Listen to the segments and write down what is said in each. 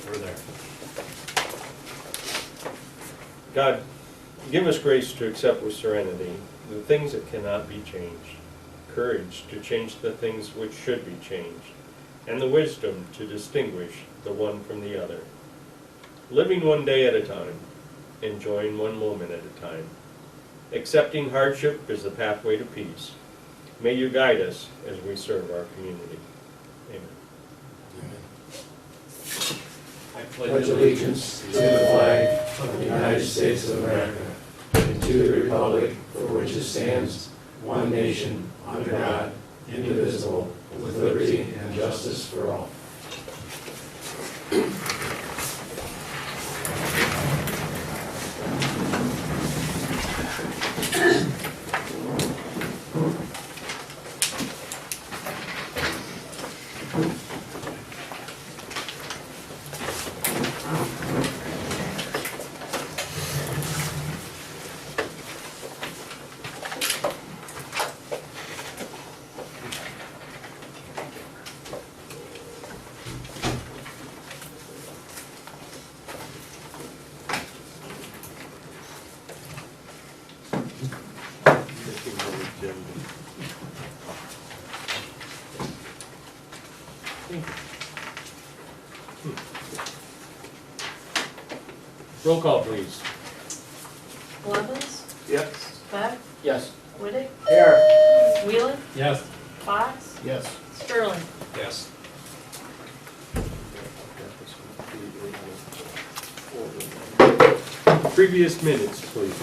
We're there. God, give us grace to accept with serenity the things that cannot be changed, courage to change the things which should be changed, and the wisdom to distinguish the one from the other. Living one day at a time, enjoying one moment at a time, accepting hardship as the pathway to peace. May you guide us as we serve our community. Amen. I pledge allegiance to the flag of the United States of America and to the republic for which it stands, one nation, under God, indivisible, with liberty and justice for all. Roll call, please. Blevins? Yes. Beck? Yes. Whittick? Here. Wheelan? Yes. Fox? Yes. Sterling? Yes. Previous minutes, please.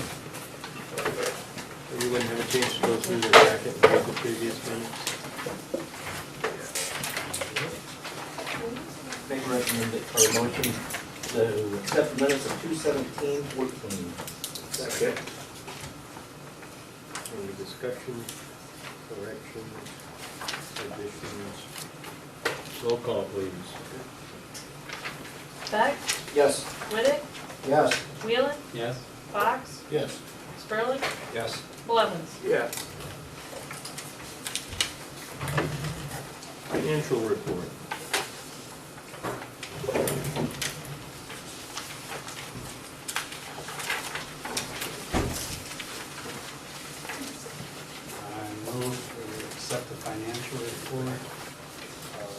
Everyone have a chance to go through their packet and read the previous minutes? Make a recommendation, or motion to accept the minutes of 2/17/14. Second. Any discussion, corrections, additions? Roll call, please. Beck? Yes. Whittick? Yes. Wheelan? Yes. Fox? Yes. Sterling? Yes. Blevins? Yes. Financial report. I move to accept the financial report of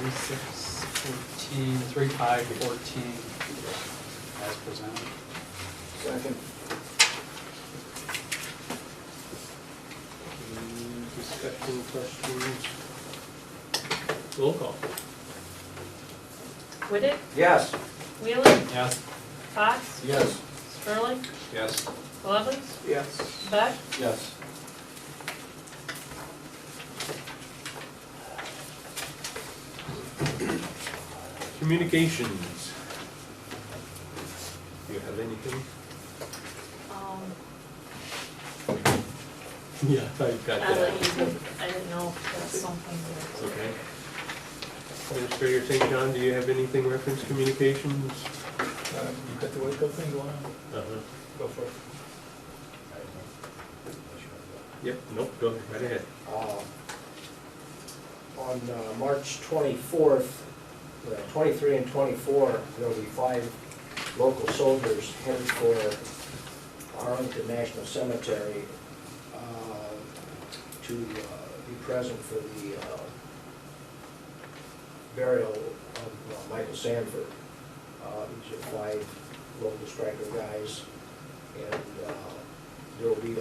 3/6/14, 3/5/14 as presented. Second. Any discussion, questions? Roll call. Whittick? Yes. Wheelan? Yes. Fox? Yes. Sterling? Yes. Blevins? Yes. Beck? Yes. Communications. Do you have anything? Yeah, I thought you got I that. didn't know if that's something that. Okay. Administrator St. John, do you have anything reference communications? You got the Waco thing going on? Uh-huh. Go for it. Yep, nope, go right ahead. On March 24th, 23 and 24, there will be 5 local soldiers headed for Arlington National Cemetery to be present for the burial of Michael Sanford. These are 5 local Stryker guys, and there will be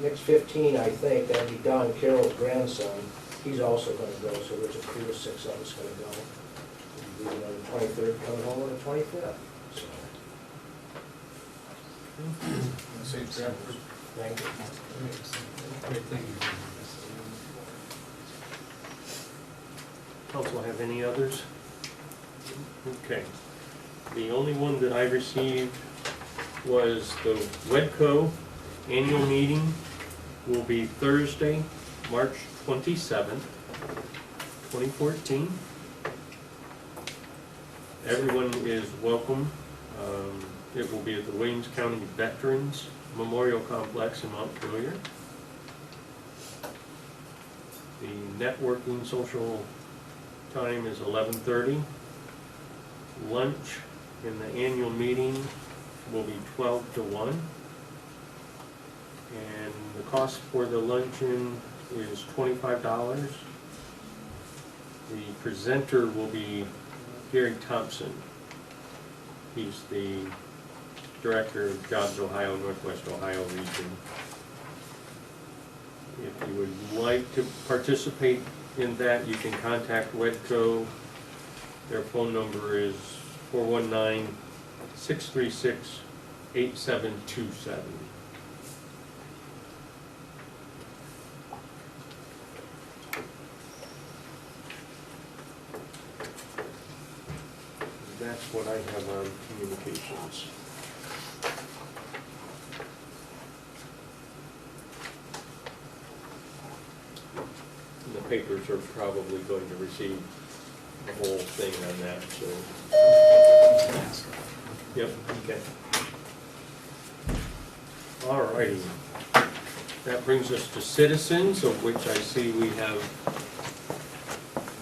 Nick's 15, I think. That'd be Don Carroll's grandson. He's also going to go, so there's a crew of 6 of us going to go. We'll be on the 23rd, coming home on the 25th. So, Safe travels. thank you. Great thing. Council have any others? Okay. The only one that I received was the WEDCO annual meeting will be Thursday, March 27th, 2014. Everyone is welcome. It will be at the Williams County Veterans Memorial Complex in Montpelier. The networking social time is 11:30. Lunch in the annual meeting will be 12 to 1. And the cost for the luncheon is $25. The presenter will be Gary Thompson. He's the Director of Jobs Ohio, Northwest Ohio region. If you would like to participate in that, you can contact Wedco. Their phone number is 419-636-8727. That's what I have on communications. And the papers are probably going to receive the whole thing on that, so. Yep, okay. All righty. That brings us to citizens, of which I see we have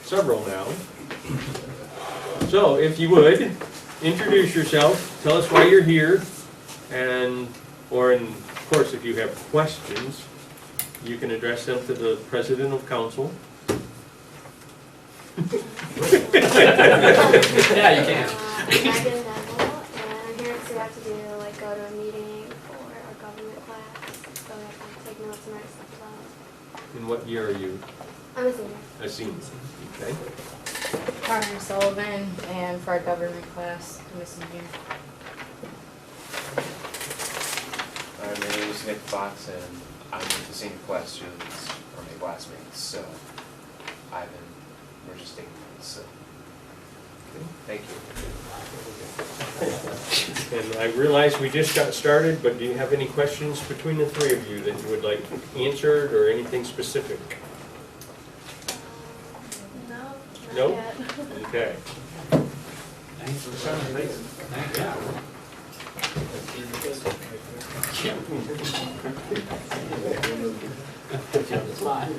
several now. So, if you would, introduce yourself, tell us why you're here, and, of course, if you have questions, you can address them to the President of Council. Yeah, you can. I'm Megan Neville, and I'm here because we have to go to a meeting for our government class, so we have to take notes and write stuff about it. And what year are you? I'm a senior. A senior, okay. Connor Sullivan, and for our government class, I'm a senior. My name is Nick Fox, and I'm with the senior class students, or my classmates, so we're just taking notes, so. Thank you. And I realize we just got started, but do you have any questions between the three of you that you would like answered, or anything specific? No, No? not yet. Okay. Thanks for coming. Yeah. It's fine.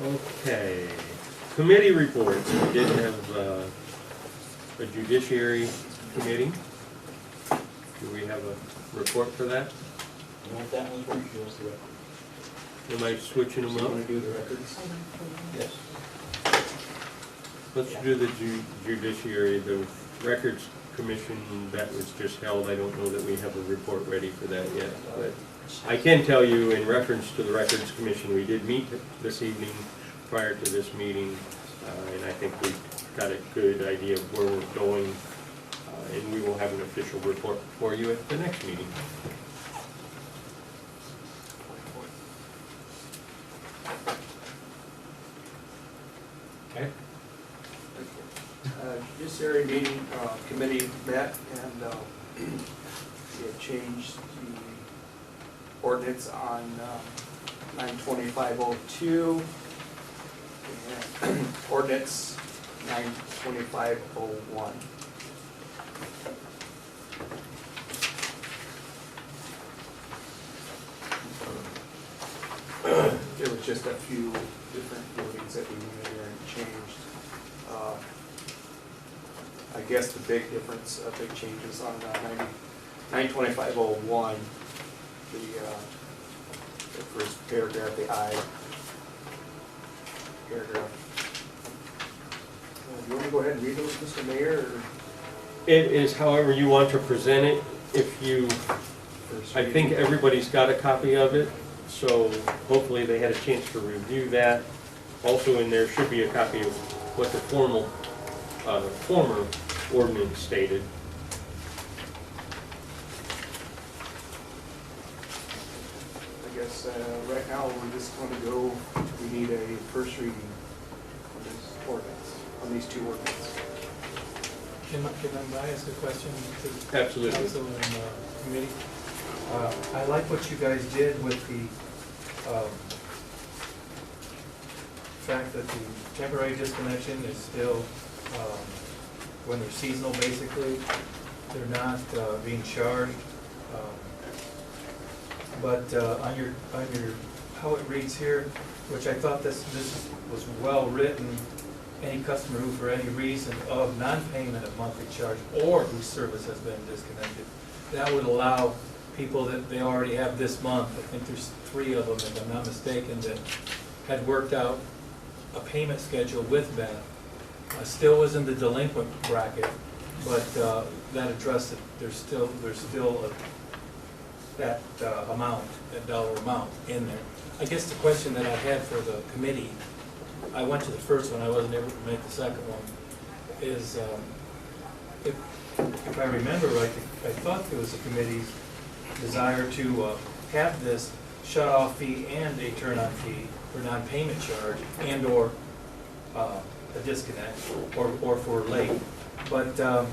Okay. Committee reports. We did have a judiciary committee. Do we have a report for that? You want that one first, or yours the record? Am I switching them You up? want to do the records? Yes. Let's do the judiciary, the records commission that was just held. I don't know that we have a report ready for that yet, but I can tell you in reference to the records commission, we did meet this evening prior to this meeting, and I think we've got a good idea of where we're going, and we will have an official report for you at the next meeting. Okay. Judiciary meeting, committee met, and we had changed the ordinance on 92502 and ordinance 92501. There was just a few different wordings that we made there and changed. I guess the big difference, big changes on 92501, the first paragraph, the I paragraph. Do you want to go ahead and read those, Mr. Mayor? Or It is however you want to present it. If you, first I think reading? everybody's got a copy of it, so hopefully they had a chance to review that. Also in there should be a copy of what the former ordinance stated. I guess right now we're just going to go, we need a first reading on this ordinance, on these two ordinances. Can I ask a question to Absolutely. council and committee? I like what you guys did with the fact that the temporary disconnection is still, when they're seasonal basically, they're not being charged. But on your, how it reads here, which I thought this was well-written. Any customer who for any reason of non-payment of monthly charge or whose service has been disconnected, that would allow people that they already have this month, I think there's 3 of them, if I'm not mistaken, that had worked out a payment schedule with Beth. Still was in the delinquent bracket, but that addressed it. There's still that amount, that dollar amount in there. I guess the question that I had for the committee, I went to the first one, I wasn't able to make the second one, is if I remember right, I thought there was a committee's desire to have this shut-off fee and a turn-on fee for non-payment charge and/or a disconnect or for late. But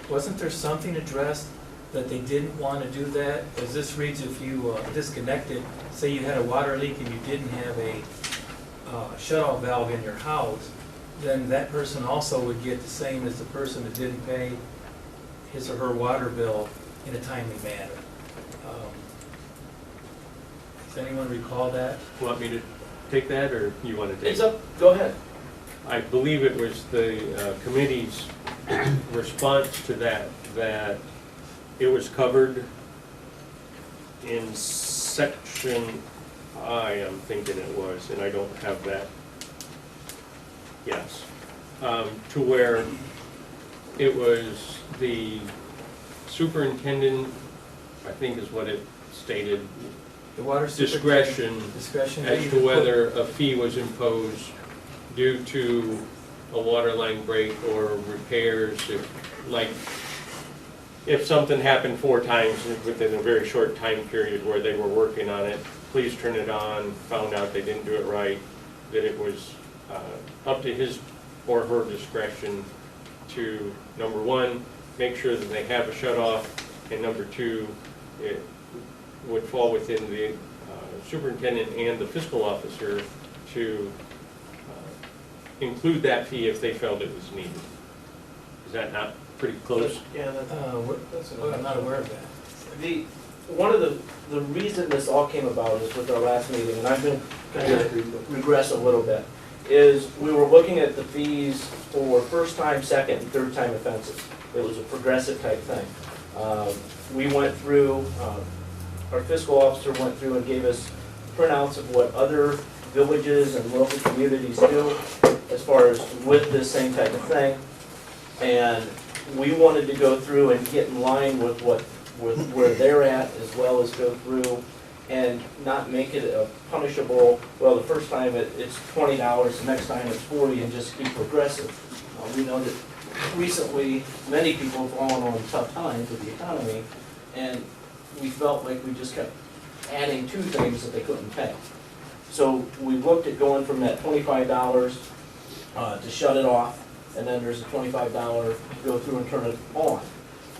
wasn't there something addressed that they didn't want to do that? As this reads, if you disconnected, say you had a water leak and you didn't have a shut-off valve in your house, then that person also would get the same as the person that didn't pay his or her water bill in a timely manner. Does anyone recall that? Want me to take that, or you want to take It's it? up, go ahead. I believe it was the committee's response to that it was covered in section I, I'm thinking it was, and I don't have that. Yes. To where it was the superintendent, I think is what it stated, The water discretion discretion as to whether a fee was imposed due to a water line break or repairs, if something happened 4 times within a very short time period where they were working on it, please turn it on, found out they didn't do it right, that it was up to his or her discretion to, number 1, make sure that they have a shut-off, and number 2, it would fall within the superintendent and the fiscal officer to include that fee if they felt it was needed. Is that not pretty close? Yeah, I'm not aware of that. One of the reason this all came about is with our last meeting, and I've been kind of regress a little bit, is we were looking at the fees for first time, second, and third time offenses. It was a progressive type thing. We went through, our fiscal officer went through and gave us printouts of what other villages and local communities do as far as with this same type of thing. And we wanted to go through and get in line with where they're at, as well as go through and not make it a punishable, well, the first time it's $20, the next time it's $40, and just keep progressive. We know that recently, many people have fallen on tough times with the economy, and we felt like we just kept adding to things that they couldn't pay. So we looked at going from that $25 to shut it off, and then there's a $25 to go through and turn it on.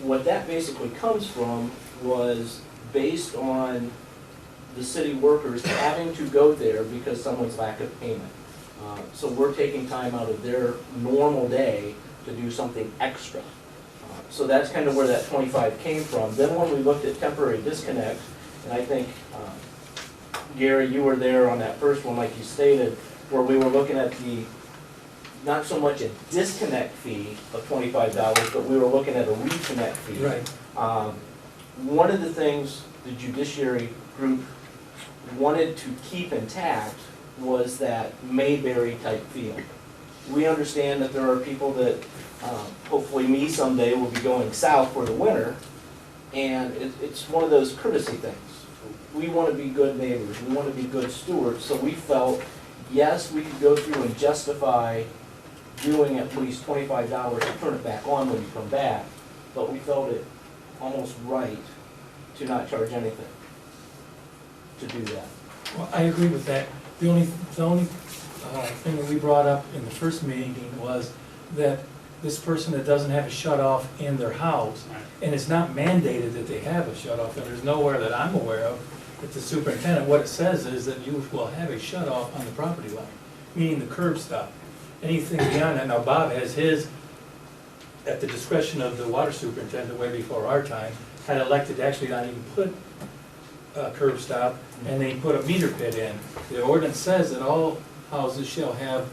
What that basically comes from was based on the city workers having to go there because someone's lack of payment. So we're taking time out of their normal day to do something extra. So that's kind of where that 25 came from. Then when we looked at temporary disconnect, and I think, Gary, you were there on that first one, like you stated, where we were looking at the, not so much a disconnect fee of $25, but we were looking at a reconnect fee. Right. One of the things the judiciary group wanted to keep intact was that Mayberry type feel. We understand that there are people that, hopefully me someday, will be going south for the winter, and it's one of those courtesy things. We want to be good neighbors, we want to be good stewards, so we felt, yes, we could go through and justify doing at least $25 to turn it back on when you come back, but we felt it almost right to not charge anything to do that. Well, I agree with that. The only thing that we brought up in the first meeting was that this person that doesn't have a shut-off in their house, and it's not mandated that they have a shut-off, and there's nowhere that I'm aware of that the superintendent, what it says is that you will have a shut-off on the property line, meaning the curb stop. Anything beyond that, now Bob has his, at the discretion of the water superintendent way before our time, had elected to actually not even put a curb stop and they put a meter pit in. The ordinance says that all houses shall have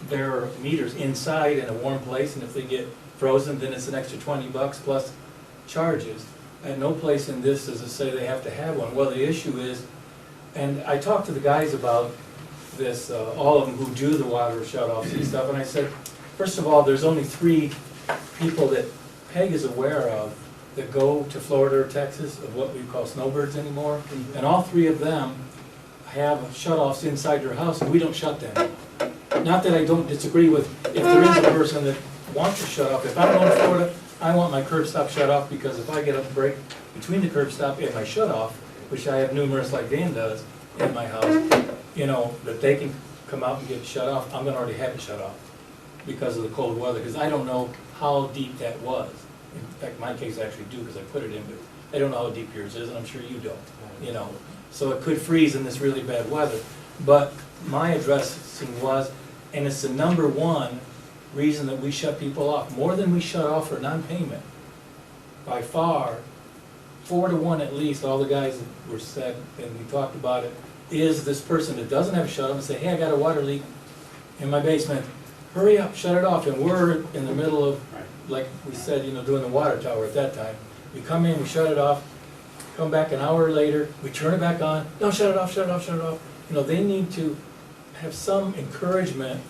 their meters inside in a warm place, and if they get frozen, then it's an extra $20 plus charges. And no place in this does it say they have to have one. Well, the issue is, and I talked to the guys about this, all of them who do the water shut-offs and stuff, and I said, first of all, there's only 3 people that Peg is aware of that go to Florida or Texas of what we call snowbirds anymore, and all 3 of them have shut-offs inside their house, and we don't shut them. Not that I don't disagree with, if there is a person that wants to shut off, if I'm going to Florida, I want my curb stop shut off, because if I get a break between the curb stop and my shut off, which I have numerous like Dan does in my house, you know, that they can come out and get shut off, I'm gonna already have it shut off because of the cold weather, because I don't know how deep that was. In fact, my case I actually do, because I put it in, but I don't know how deep yours is, and I'm sure you don't, you know. So it could freeze in this really bad weather. But my addressing was, and it's the #1 reason that we shut people off, more than we shut off for non-payment. By far, 4 to 1 at least, all the guys that were said, and we talked about it, is this person that doesn't have a shut off and say, hey, I got a water leak in my basement, hurry up, shut it off. And we're in the middle of, like we said, you know, doing the water tower at that time. We come in, we shut it off, come back an hour later, we turn it back on, no, shut it off, shut it off, shut it off. You know, they need to have some encouragement,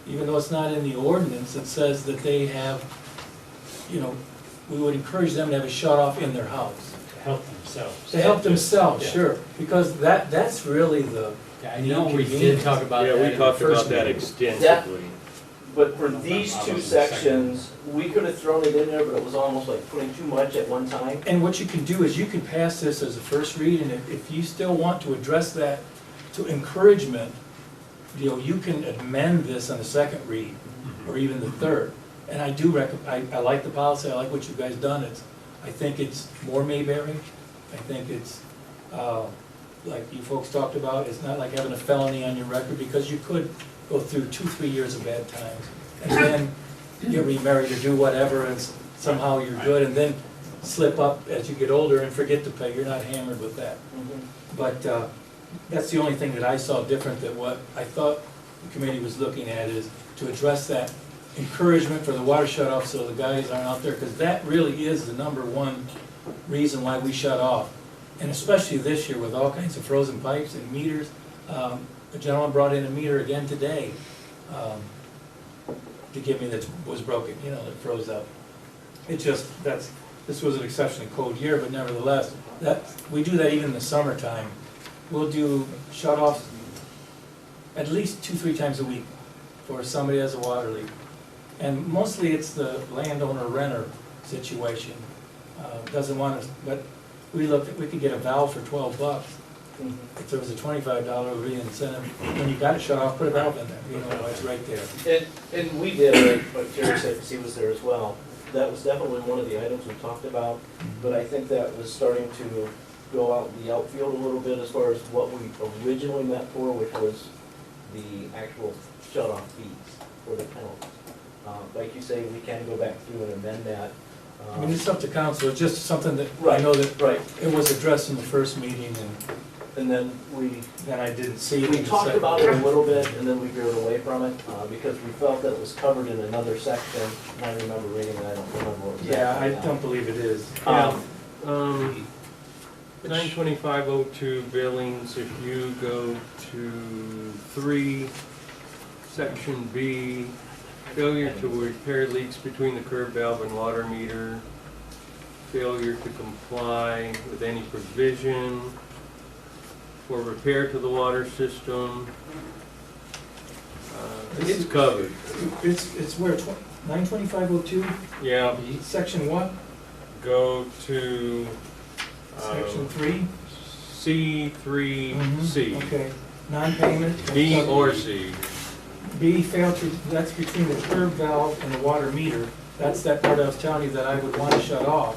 even though it's not in the ordinance, that says that they have, you know, we would encourage them to have a shut off in their house. To help themselves. To help themselves, Yeah. sure, because that's really the. Yeah, I know we did talk about that Yeah, we in the talked first about that meeting. extensively. But for these 2 sections, we could have thrown it in there, but it was almost like putting too much at one time. And what you can do is you can pass this as a first read, and if you still want to address that to encouragement, you know, you can amend this on the second read, or even the third. And I do I like the policy, I like what you guys done. I think it's more Mayberry. I think it's, like you folks talked about, it's not like having a felony on your record, because you could go through 2-3 years of bad times, and then get remarried or do whatever, and somehow you're good, and then slip up as you get older and forget to pay. You're not hammered with that. But that's the only thing that I saw different than what I thought the committee was looking at, is to address that encouragement for the water shut off so the guys aren't out there, because that really is the #1 reason why we shut off. And especially this year with all kinds of frozen pipes and meters. A gentleman brought in a meter again today to give me that was broken, you know, that froze up. It just, this was an exceptionally cold year, but nevertheless, we do that even in the summertime. We'll do shut-offs at least 2-3 times a week for somebody has a water leak. And mostly it's the landowner-renter situation. Doesn't want us, but we could get a valve for $12. If there was a $25, it would be an incentive. When you got it shut off, put a valve in there, you know, it's right there. And we did, like Jerry said, because he was there as well. That was definitely one of the items we talked about, but I think that was starting to go out in the outfield a little bit as far as what we originally meant for, which was the actual shut-off fees or the penalties. Like you say, we can go back through and amend that. I mean, it's up to council, it's just something that, I know that it was addressed in the first meeting, And then I didn't see it. we talked about it a little bit, and then we veered away from it, because we felt that it was covered in another section. And I remember reading it, I don't remember what exactly. Yeah, I don't believe it is. 92502 billings, if you go to 3, section B, failure to repair leaks between the curb valve and water meter, failure to comply with any provision for repair to the water system. It's covered. It's where, 92502, Yeah, section what? go to Section 3? C3C. Okay, non-payment. B or C. B, failed to, that's between the curb valve and the water meter. That's that part I was telling you that I would want to shut off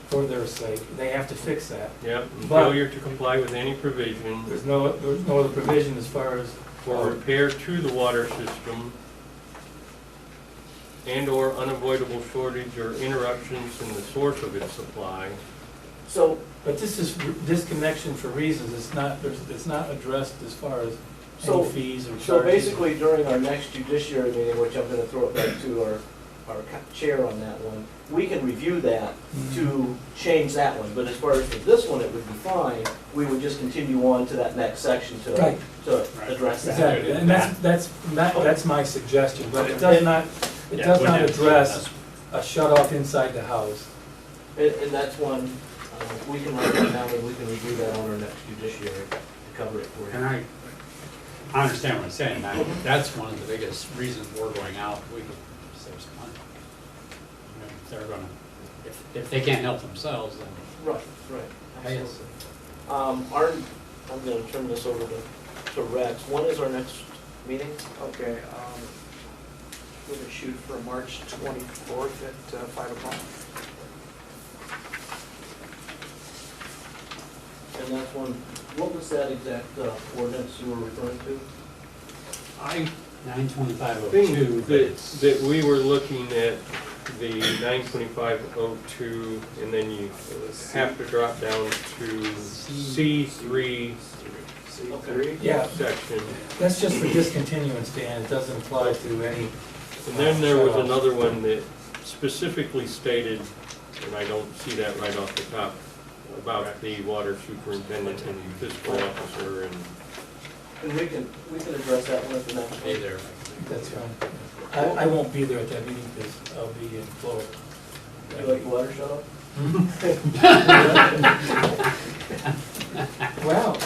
for their sake. They have to fix that. Yep, and But- failure to comply with any provision There's no other provision as far as, for repair to the water system and/or unavoidable shortage or interruptions in the source of its supply. So But this is disconnection for reasons, it's not addressed as far as So- any fees or charges. So basically, during our next judiciary meeting, which I'm gonna throw it back to our chair on that one, we can review that to change that one, but as far as for this one, it would be fine. We would just continue on to that next section Right. to address that. Exactly, and that's my suggestion, but it does not Yeah, wouldn't it- address a shut off inside the house. And that's one, we can write that down and we can review that on our next judiciary to cover it for And you. I understand what I'm saying, that's one of the biggest reasons we're going out, we could save some money. You know, if they're gonna, if they can't help themselves, then. Right, I guess. absolutely. I'm gonna turn this over to Rex. When is our next meeting? Okay, we're gonna shoot for March 24th at 5 o'clock. And that's one, what was that exact ordinance you were referring to? I 92502, think that we were looking at the 92502, and then you have to drop down to C3 C3? Yeah, section. that's just for discontinuance, Dan, it doesn't apply to any. And then there was another one that specifically stated, and I don't see that right off the top, about the water superintendent and fiscal officer and. And we can address that one at the next Hey meeting. there. That's fine. I won't be there at that meeting because I'll be in Florida. You like the water shut off? Well,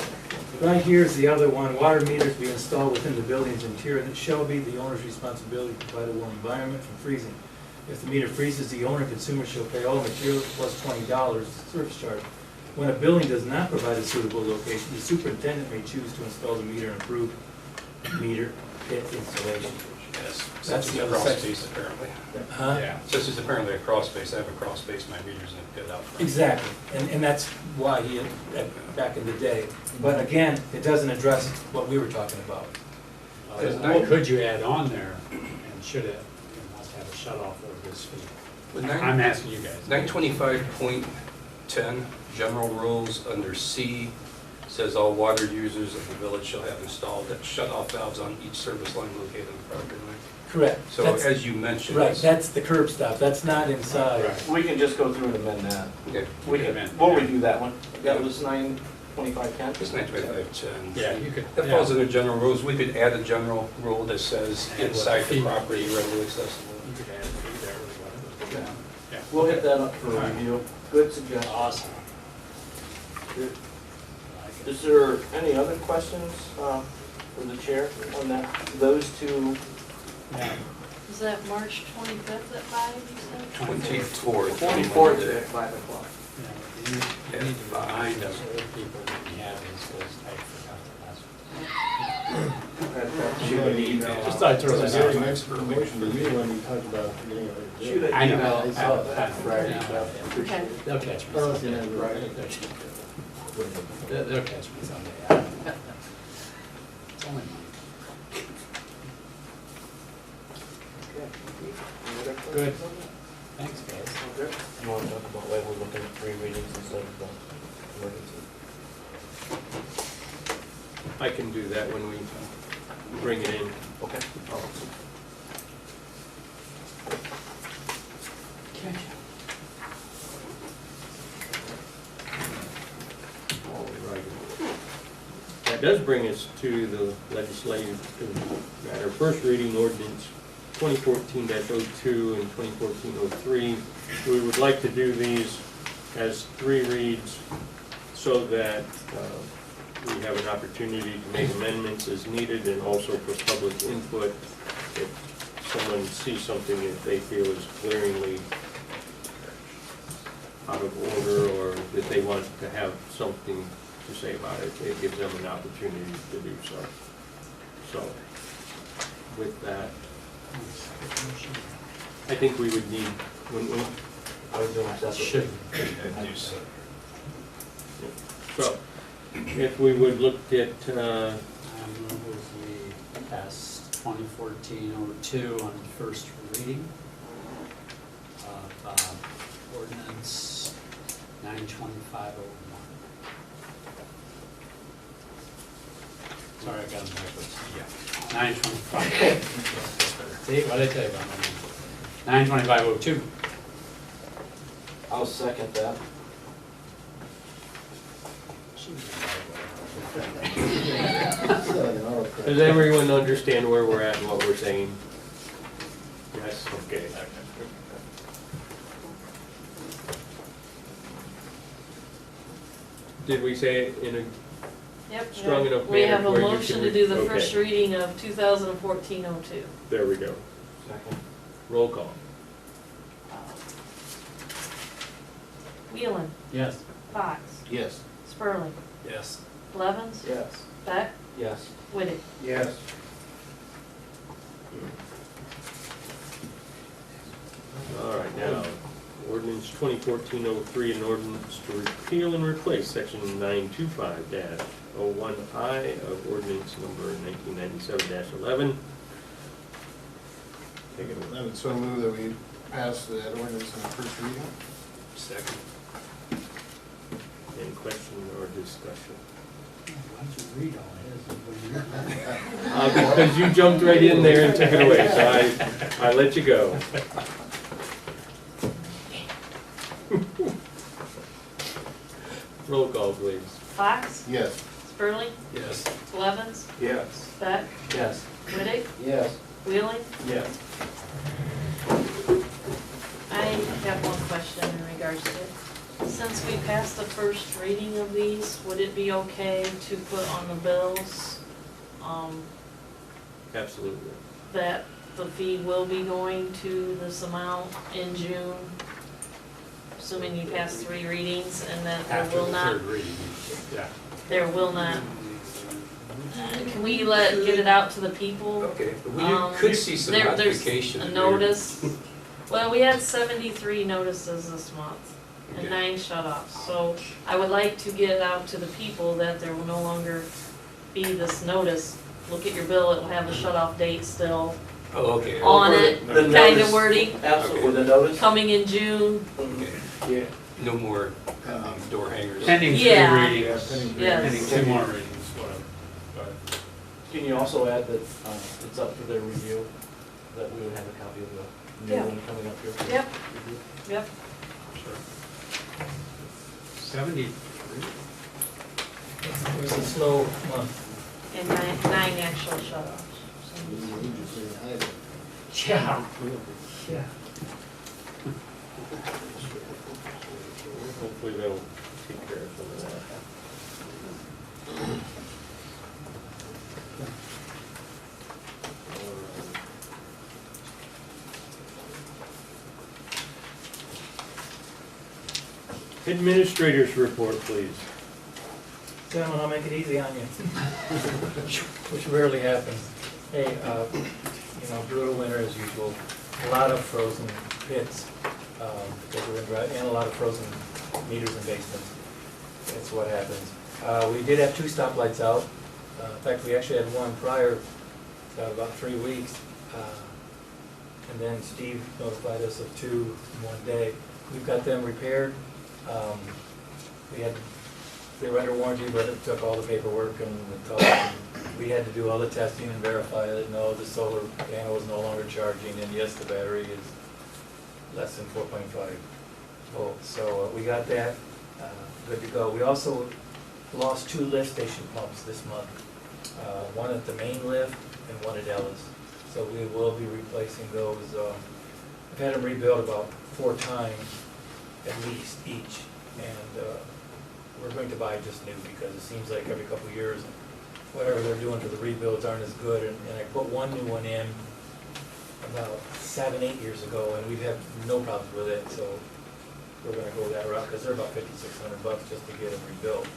right here is the other one, water meters be installed within the building's interior, and it shall be the owner's responsibility to provide a warm environment from freezing. If the meter freezes, the owner and consumer shall pay all materials plus $20 service charge. When a building does not provide a suitable location, the superintendent may choose to install the meter and approve meter pit installation. Yes, That's such as the a other crawl section. space apparently. Huh? Yeah, such as apparently a crawl space, I have a crawl space, my meter's in a pit out front. Exactly, and that's why he, back in the day. But again, it doesn't address what we were talking about. What could you add on there, and should it, you must have a shut off over this fee? I'm asking you guys. 925.10, general rules under C, says all water users of the village shall have installed shut-off valves on each service line located on the property line. Correct. So That's- as you mentioned. Right, that's the curb stop, that's not inside. Right. We can just go through and amend that. Okay, We can, we'll review that one. That was 92510? it's 925.10. Yeah, you could. That falls under general rules. We could add a general rule that says Add what inside the the fee- property readily accessible. You could add a fee there or whatever. Yeah. We'll hit that up for review. Good suggestion. Awesome. Is there any other questions for the chair on that, those two? Yeah. Is that March 25th at 5, you said? 24th. 24th at 5 o'clock. Yeah, you need to remind us of the people that we have this, because I forgot the last one. That shoot an email. Just thought I'd throw that out. Information to you when you talked about getting a. Shoot an I know. email. I saw that. Friday. Yeah. Appreciate it. They'll catch me Oh, someday. yeah, right. They'll catch me someday. It's only money. Good. Thanks, guys. You want to talk about why we're looking at 3 readings instead of the emergency? I can do that when we bring it in. Okay. All right. That does bring us to the legislative matter. First reading ordinance 2014-02 and 2014-03. We would like to do these as 3 reads so that we have an opportunity to make amendments as needed and also for public input. If someone sees something that they feel is glaringly out of order or that they want to have something to say about it, it gives them an opportunity to do so. So, with that, I think we would need, when we, I was doing that. Should. so, if we would look at, I move we pass 2014-02 on first reading of ordinance 92501. Sorry, I got them backwards. Yeah. 925. See, what did I tell you about my number? 92502. I'll second that. Does everyone understand where we're at and what we're saying? Yes, okay. Did we say it in a Yep. strong enough We have manner a where you can motion to do the okay. first reading of 2014-02. There we go. Second. Roll call. Wheelan. Yes. Fox. Yes. Spurling. Yes. Blevins. Yes. Beck. Yes. Whittick. Yes. All right, now, ordinance 2014-03, an ordinance to repeal and replace section 925-01I of ordinance number 1997-11. Take it away. I would so move that we pass that ordinance on first reading. Second. Any question or discussion? Why'd you read all his? Because you jumped right in there and took it away, so I let you go. Roll call, please. Fox. Yes. Spurling. Yes. Blevins. Yes. Beck. Yes. Whittick. Yes. Wheeling. Yes. I have one question in regards to it. Since we passed the first reading of these, would it be okay to put on the bills, Absolutely. that the fee will be going to this amount in June? Assuming you pass 3 readings and that there After will the not, third reading, yeah. there will not, can we get it out to the people? Okay, but we Um, could see some there's modification. a notice. Well, we had 73 notices this month and Okay. 9 shut-offs. So I would like to get it out to the people that there will no longer be this notice. Look at your bill, it will have the shut-off date still Oh, okay. on it, The kind notice- of wording, Absolutely, the notice. coming in June. Okay. Yeah. No more door hangers. Pending 3 Yeah. readings. Yes. Pending 2 more readings, whatever. But Can you also add that it's up for their review, that we would have a copy of the new Yeah. one coming up here? for Yep. review? Yep. Sure. 73? It was a slow month. And 9 actual shut-offs. Yeah. Yeah. Hopefully they'll take care of some of that. Administrators report, please. Gentlemen, I'll make it easy on you. Which rarely happens. Hey, brutal winter as usual. A lot of frozen pits, because we're in dry, and a lot of frozen meters and basements. That's what happens. We did have 2 stoplights out. In fact, we actually had one prior, about 3 weeks. And then Steve notified us of 2 in one day. We've got them repaired. They were under warranty, but it took all the paperwork and we had to do all the testing and verify that no, the solar panel is no longer charging, and yes, the battery is less than 4.5 volts. So we got that good to go. We also lost 2 lift station pumps this month, one at the main lift and one at Ellis. So we will be replacing those. I've had them rebuilt about 4 times at least each, and we're going to buy just new because it seems like every couple of years, whatever they're doing to the rebuilds aren't as good. And I put one new one in about 7, 8 years ago, and we've had no problems with it. So we're going to go that route because they're about $5,600 just to get them rebuilt.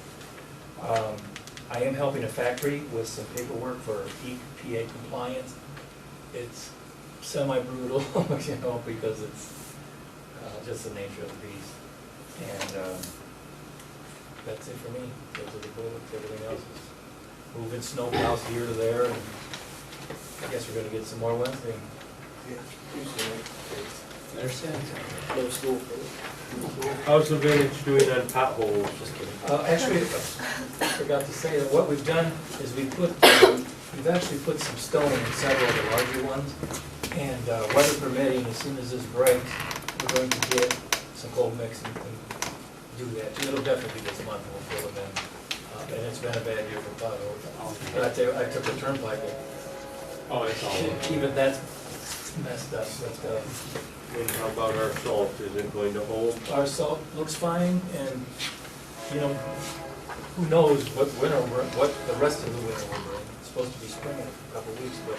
I am helping a factory with some paperwork for EPA compliance. It's semi-brutal, because it's just the nature of the beast. And that's it for me. Those are the bullets. Everything else is moving snow plows here to there, and I guess we're gonna get some more Wednesday. Yeah. There's Sands. No school. How's the village doing on potholes? Just kidding. Actually, I forgot to say that what we've done is we've actually put some stone in several of the larger ones. And weather permitting, as soon as this breaks, we're going to get some cold mix and do that. It'll definitely be this month, and we'll fill them in. And it's been a bad year for potholes. But I took the turnpike, Oh, it's all over. even that's messed up, but And how about our salt? Is it going to hold? our salt looks fine, and, you know, who knows what the rest of the winter will bring. It's supposed to be spring in a couple of weeks, but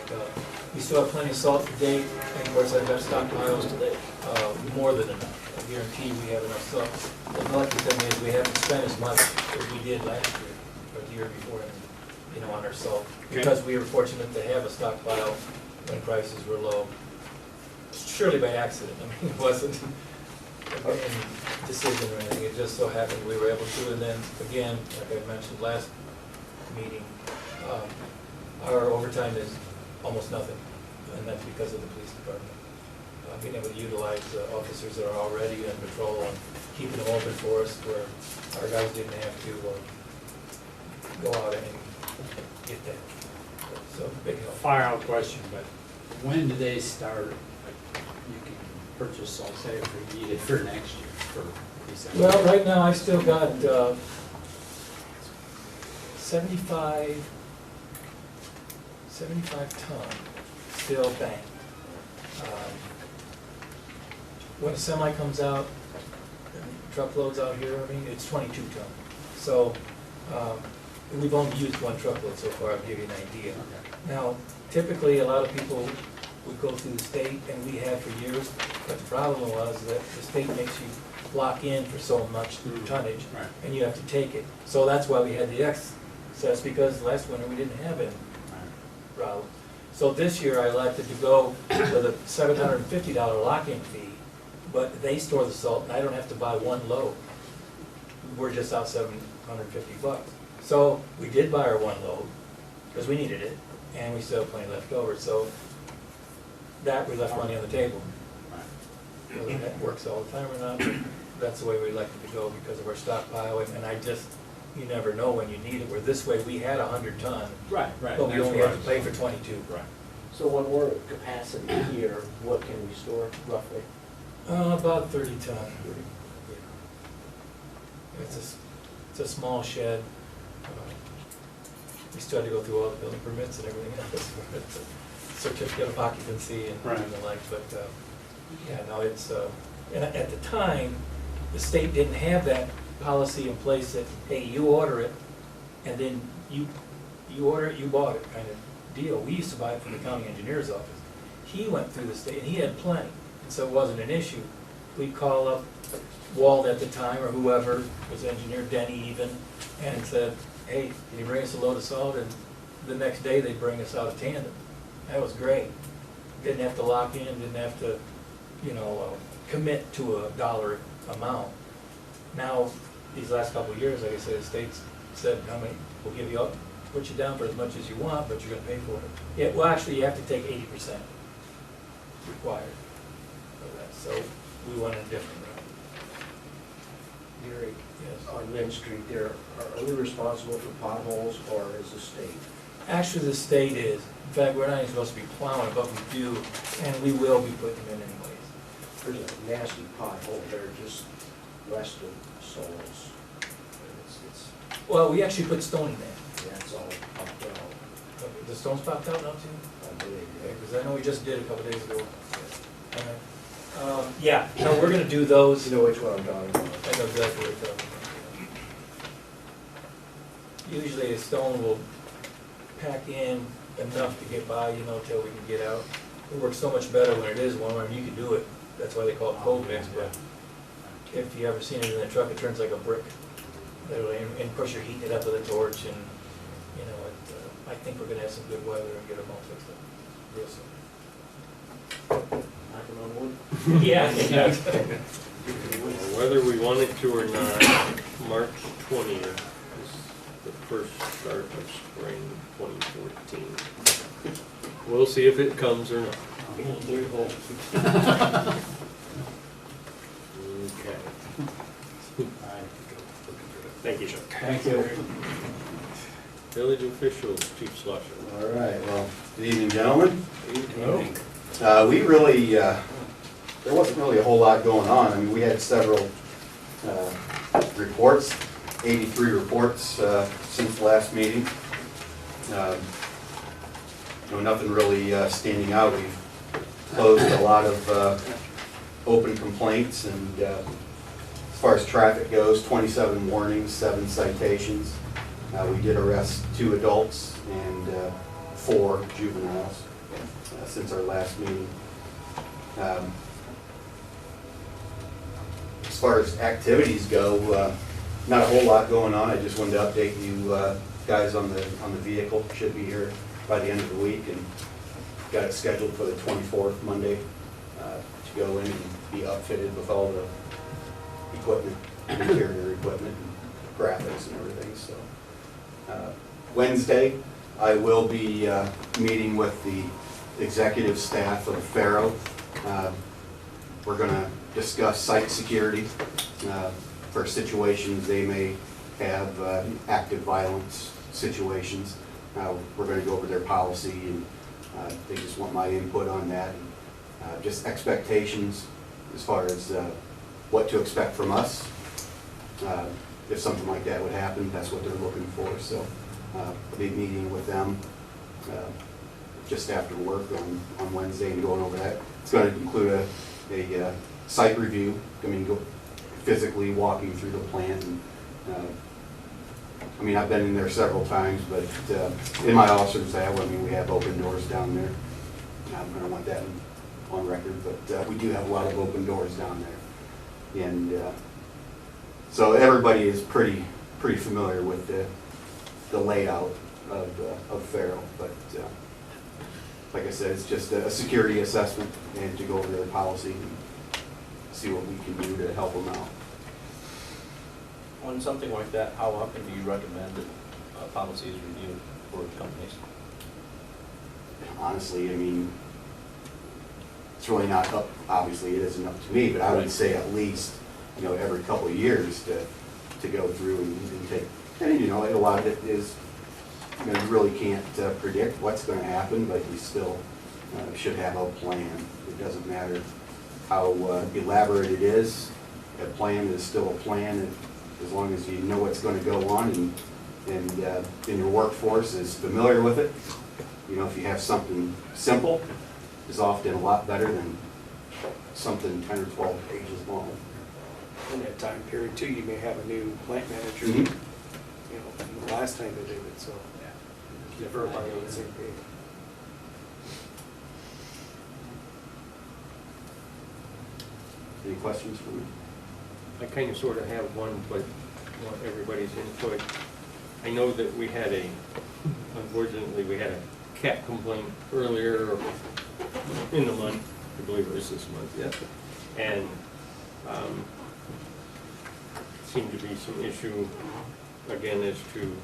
we still have plenty of salt to date, and of course, I've got stockpiles today, more than enough. I guarantee we have enough salt. The lucky thing is we haven't spent as much as we did last year, or the year before, you know, on our salt, because we were fortunate to have a stockpile when prices were low. Surely by accident, I mean, it wasn't any decision or anything, it just so happened we were able to, and then, again, like I mentioned last meeting, our overtime is almost nothing, and that's because of the police department. Being able to utilize officers that are already on patrol and keeping them open for us, where our guys didn't have to go out and get that. So, big help. Fire out question, but when do they start, like, you can purchase salt, say, if we need it for next year, for December? Well, right now, I still got 75 ton still banked. When a semi comes out, truckloads out here, I mean, it's 22 ton. So, we've only used one truckload so far, I'll give you an idea. Now, typically, a lot of people would go through the state, and we have for years, but the problem was that the state makes you lock in for so much tonnage, Right. and you have to take it. So that's why we had the excess, because last winter we didn't have any route. So this year I elected to go with a $750 lock-in fee, but they store the salt, and I don't have to buy one load. We're just out $750. So we did buy our one load, because we needed it, and we still have plenty left over, so that we left money on the table. Whether that works all the time or not, that's the way we elected to go because of our stockpile, and you never know when you need it, where this way we had 100 ton, Right, right. but we That's only what had to I pay was- for 22. Right. So when we're at capacity here, what can we store roughly? About 30 ton. It's a small shed. We still had to go through all the building permits and everything else, certificate of occupancy and Right. the like, but, yeah, no, it's, and at the time, the state didn't have that policy in place that, hey, you order it, and then you order it, you bought it kind of deal. We used to buy it from the county engineer's office. He went through the state, and he had plenty, and so it wasn't an issue. We'd call up Walt at the time, or whoever was engineer, Denny even, and said, hey, can you bring us a load of salt? And the next day, they'd bring us out a tandem. That was great. Didn't have to lock in, didn't have to, commit to a dollar amount. Now, these last couple of years, like I said, the state's said, we'll give you up, put you down for as much as you want, but you're gonna pay for it. Yeah, well, actually, you have to take 80% required of that, so we went a different route. Gary, Yes. on Lynn Street there, are we responsible for potholes or is the state? Actually, the state is. In fact, we're not even supposed to be plowing it, but we do, and we will be putting them in anyways. There's a nasty pothole there just west of Souls. It's, Well, we actually put stone in there. that's all popped out, The stones popped out now too? I believe. Because I know we just did a couple days ago. Yeah, no, we're gonna do those. You know which one I'm talking about? I know exactly what you're talking about. Usually a stone will pack in enough to get by, till we can get out. It works so much better when it is warmer, and you can do it. That's why they call it cold mix, but if you ever seen it in a truck, it turns like a brick. Literally, and of course you're heating it up with a torch, and, I think we're gonna have some good weather and get them all fixed up real soon. Knocking on wood? Yeah. Whether we want it to or not, March 20th is the first start of spring 2014. We'll see if it comes or not. Chuck. Thank you. Village officials, Chief Slusher. All right, well, good evening, gentlemen. Evening. We really, there wasn't really a whole lot going on. I mean, we had several reports, 83 reports since the last meeting. Nothing really standing out. We've closed a lot of open complaints, and as far as traffic goes, 27 warnings, 7 citations. We did arrest 2 adults and 4 juveniles since our last meeting. As far as activities go, not a whole lot going on. I just wanted to update you guys on the vehicle. Should be here by the end of the week, and got it scheduled for the 24th, Monday, to go in and be outfitted with all the equipment, interior equipment, and graphics and everything. So Wednesday, I will be meeting with the executive staff of Faro. We're going to discuss site security for situations they may have, active violence situations. We're going to go over their policy, and they just want my input on that. Just expectations as far as what to expect from us. If something like that would happen, that's what they're looking for. So I'll be meeting with them just after work on Wednesday and going over that. It's going to include a site review. I mean, go physically walking through the plant. And, I mean, I've been in there several times, but in my officer's lab, I mean, we have open doors down there. I don't want that on record, but we do have a lot of open doors down there. And so everybody is pretty familiar with the layout of Faro. But like I said, it's just a security assessment and to go over their policy and see what we can do to help them out. On something like that, how often do you recommend that policy is reviewed for companies? Honestly, I mean, it's really not up, obviously it isn't up to me, but I would say at least, every couple of years to go through and take, and a lot of it is, you really can't predict what's going to happen, but you still should have a plan. It doesn't matter how elaborate it is, a plan is still a plan, as long as you know what's going to go on and your workforce is familiar with it. If you have something simple, is often a lot better than something 10 or 12 pages long. In that time period too, you may have a new plant manager, Mhm. From the last time they did it, so keep everybody on the same page. Any questions for me? I kind of sort of have one, but want everybody's input. I know that unfortunately, we had a cat complaint earlier in the month. I believe it was this month, yeah. And seemed to be some issue, again, as to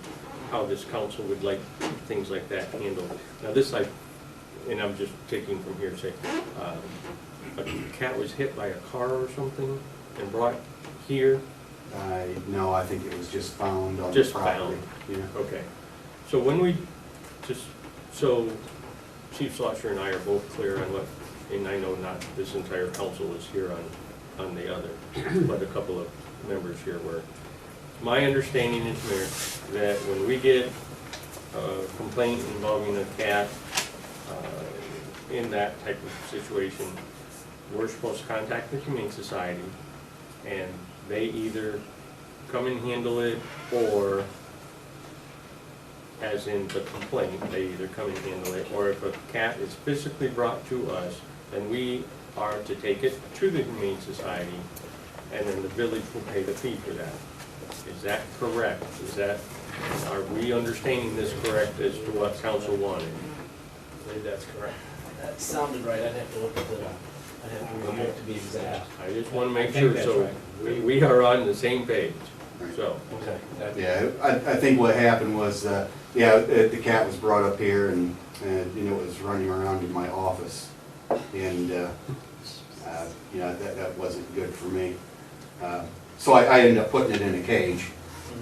how this council would like things like that handled. Now this, and I'm just taking from hearsay, a cat was hit by a car or something and brought here? No, I think it was just found on the Just property. found? Yeah. Okay. So so Chief Slosher and I are both clear on what, and I know not this entire council is here on the other, but a couple of members here were. My understanding is, Mayor, that when we get a complaint involving a cat in that type of situation, we're supposed to contact the Humane Society, and they either come and handle it, or, as in the complaint, they either come and handle it, or if a cat is physically brought to us, then we are to take it to the Humane Society, and then the village will pay the fee for that. Is that correct? Are we understanding this correct as to what council wanted? I believe that's correct. That sounded right. I'd have to look at I'd have to review it to be exact. I just want to make I think sure, that's so right. we are on the same page, so. Okay. Yeah, I think what happened was, the cat was brought up here and it was running around in my office. And, that wasn't good for me. So I ended up putting it in a cage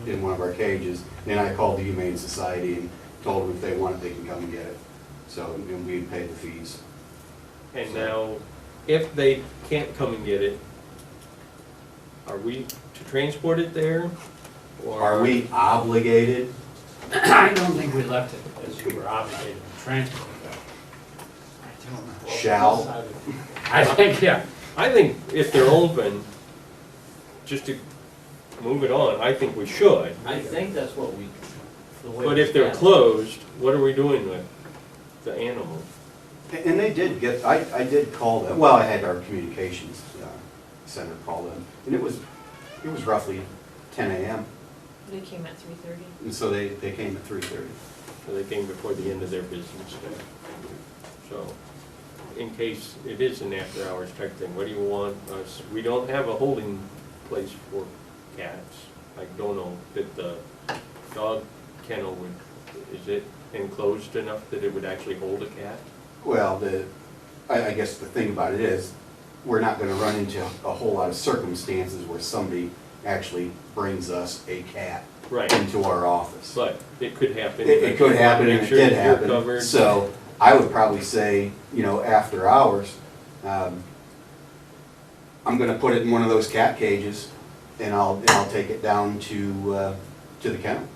in one of our cages. And I called the Humane Society and told them if they want it, they can come and get it. So, and we paid the fees. And now, if they can't come and get it, are we to transport it there? Or Are we obligated? I don't think we left it as you were obligated to transport it. I don't know. Shall? I think, yeah. I think if they're open, just to move it on, I think we should. I think that's what we, the way. But we if they're got it. closed, what are we doing with the animal? And they did get, I did call them, well, I had our communications center call them, and it was roughly 10 a.m. They came at 3:30. And so they came at 3:30. So they came before the end of their business day. So, in case it is an after-hours type thing, what do you want us, we don't have a holding place for cats. I don't know that the dog kennel would, is it enclosed enough that it would actually hold a cat? Well, I guess the thing about it is, we're not gonna run into a whole lot of circumstances where somebody actually brings us a cat Right. into our office. But it could happen. It could happen, and Make it sure did that you're happen. covered. So I would probably say, after hours, I'm gonna put it in one of those cat cages, and I'll take it down to the kennel.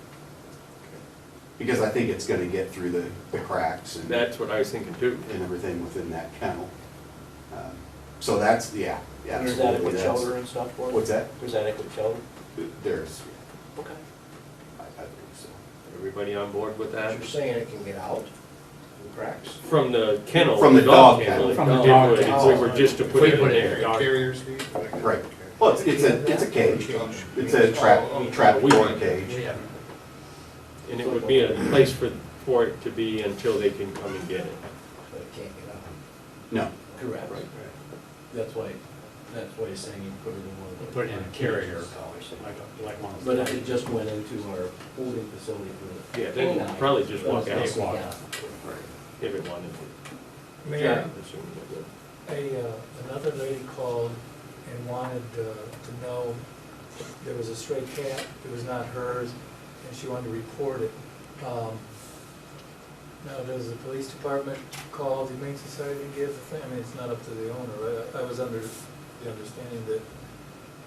Because I think it's gonna get through the cracks and That's what I was thinking too. everything within that kennel. So that's, yeah. And there's absolutely, adequate that's- shelter and stuff for it? What's that? There's adequate shelter? There's, Okay. I think so. Everybody on board with that? You're saying it can get out, the cracks? From the kennel. From the dog kennel. From the It dog would, kennel. If we were just to put We it in put it in there. the dog- Carriers fee? Right. Well, it's a cage. It's a trap door cage. Yeah. And it would be a place for it to be until they can come and get it. But it can't get out. No. Correct. Right. That's why he's saying you put it in one of the. Put it in a carrier, like one of But those. if it just went into our holding facility for the. Yeah, then canine, probably just walk that's- out. Walk yeah. out. If it wanted to. Mayor, Assuming it would. another lady called and wanted to know, there was a stray cat, it was not hers, and she wanted to report it. Now, does the police department call the Humane Society and give the thing? I mean, it's not up to the owner, right? I was under the understanding that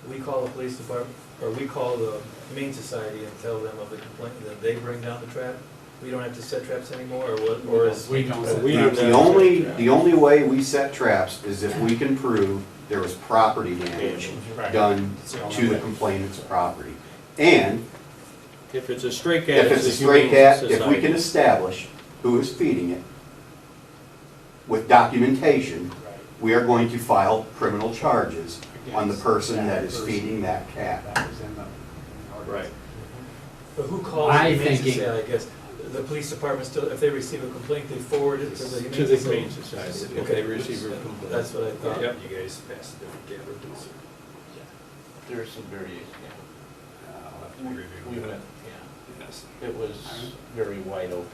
we call the police department, or we call the Humane Society and tell them of the complaint, and then they bring down the trap? We don't have to set traps anymore, or what, or is? We don't set We traps. do The only way we set traps is if we can prove there was property damage Right. done to the complainant's property. And If it's a stray cat, if it's a it's a stray humane cat, if we society. can establish who is feeding it with documentation, Right. we are going to file criminal charges on the Against person that that is person. feeding that cat. That was in the. Right. But who calls My the Humane thinking- Society, I guess? The police department still, if they receive a complaint, they forward it to the Humane To the Society? Humane Society, if Okay. they receive a complaint. That's what I thought. Yep. You guys passed a different gavel. There's some variation, yeah. I'll have to review We that. went, yeah, Yes. it was very wide open,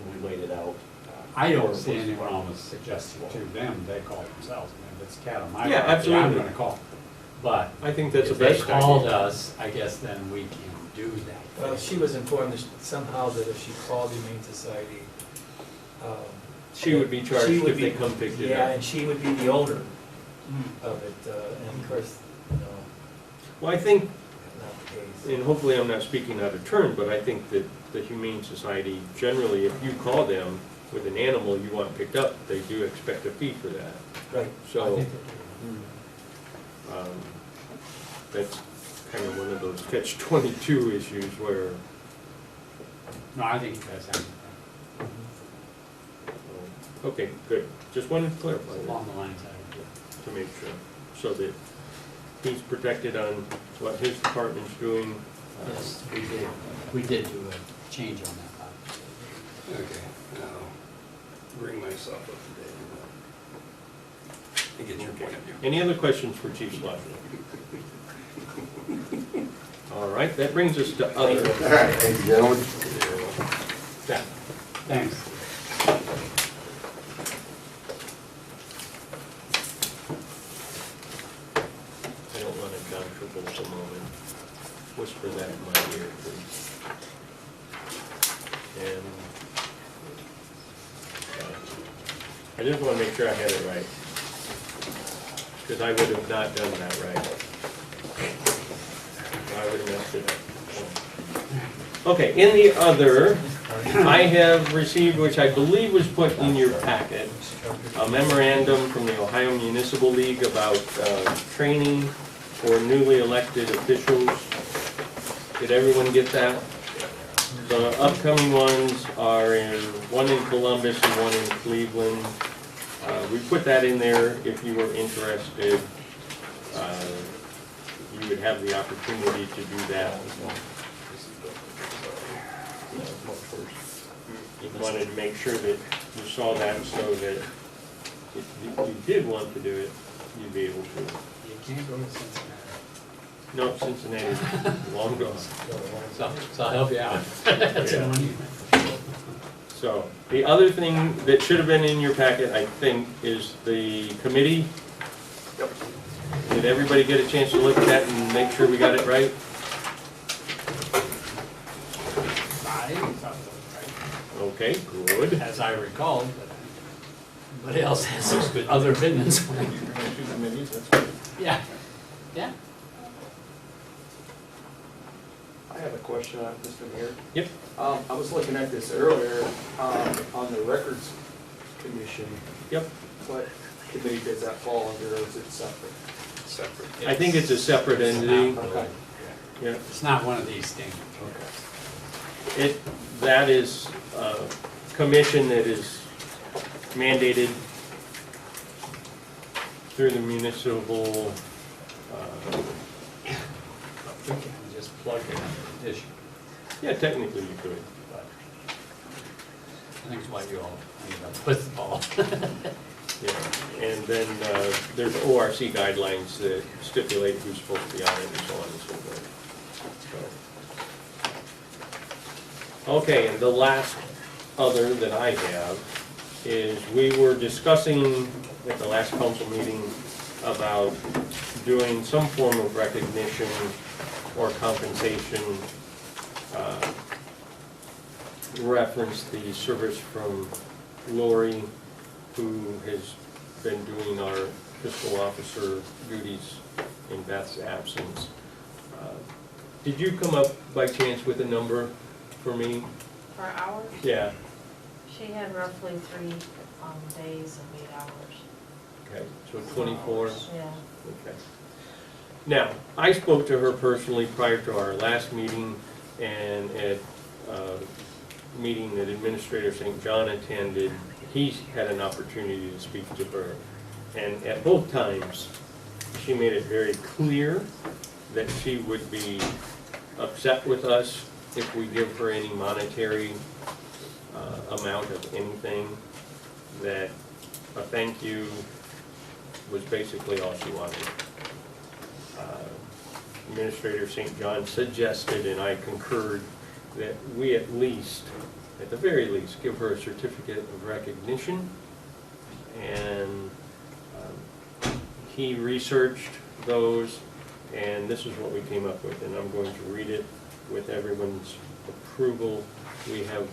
and we laid it out. I don't for see police any department. wrong with suggesting to them, they call themselves. I mean, if it's a cat on my Yeah, property, I'm absolutely. gonna call. But I think that's the if they best called idea. us, I guess then we can do that. Well, she was informed that somehow that if she called the Humane Society, She would be charged she would if they come pick it Yeah, up. and she would be the owner of it, and of course, Well, I think, not the case. and hopefully I'm not speaking out of turn, but I think that the Humane Society, generally, if you call them with an animal you want picked up, they do expect a fee for that. Right. I So, think they do. that's kind of one of those catch-22 issues where, No, I think that's okay, good. Just wanted to clarify that, along the lines I to make sure, so that he's protected on what his department's doing. Yes, we did. We did do a change on that. Okay, now, bring myself up to date and get your point of view. Any other questions for Chief Slaughter? All right, that brings us to other. All right, thank you, gentlemen. Yeah. Thanks. I don't want to John Triple for a moment. Was for that in my ear, please. And I just want to make sure I had it right, because I would have not done that right. I would have messed it up. Okay, in the other, I have received, which I believe was put in your packet, a memorandum from the Ohio Municipal League about training for newly elected officials. Did everyone get that? The upcoming ones are one in Columbus and one in Cleveland. We put that in there if you were interested. You would have the opportunity to do that. You wanted to make sure that you saw that so that if you did want to do it, you'd be able to. You can't go to Cincinnati. No, Cincinnati's long gone. So I'll help you out. That's the one you- So, the other thing that should have been in your packet, I think, is the committee. Did everybody get a chance to look at that and make sure we got it right? I thought it was Okay, good. right. As I recall, but everybody else has other opinions. Yeah, yeah. I have a question on Mr. Mayor. Yep. I was looking at this earlier, on the Records Commission. Yep. What committee does that fall under, or is it separate? Separate. I think it's a separate entity. Okay. Yeah. It's not one of these things. That is a commission that is mandated through the municipal, We can just plug in an issue. yeah, technically you could. But I think it's why you all ended up with the ball. Yeah, and then there's ORC guidelines that stipulate who's supposed to be on it and so on and so forth. So. Okay, and the last other that I have is we were discussing at the last council meeting about doing some form of recognition or compensation, reference the service from Lori, who has been doing our fiscal officer duties in Beth's absence. Did you come up by chance with a number for me? Per hour? Yeah. She had roughly 3 days of 8 hours. Okay, so 24? Yeah. Okay. Now, I spoke to her personally prior to our last meeting and at a meeting that Administrator St. John attended, he had an opportunity to speak to her. And at both times, she made it very clear that she would be upset with us if we give her any monetary amount of anything, that a thank you was basically all she wanted. Administrator St. John suggested, and I concurred, that we at least, at the very least, give her a certificate of recognition. And he researched those, and this is what we came up with, and I'm going to read it with everyone's approval. We have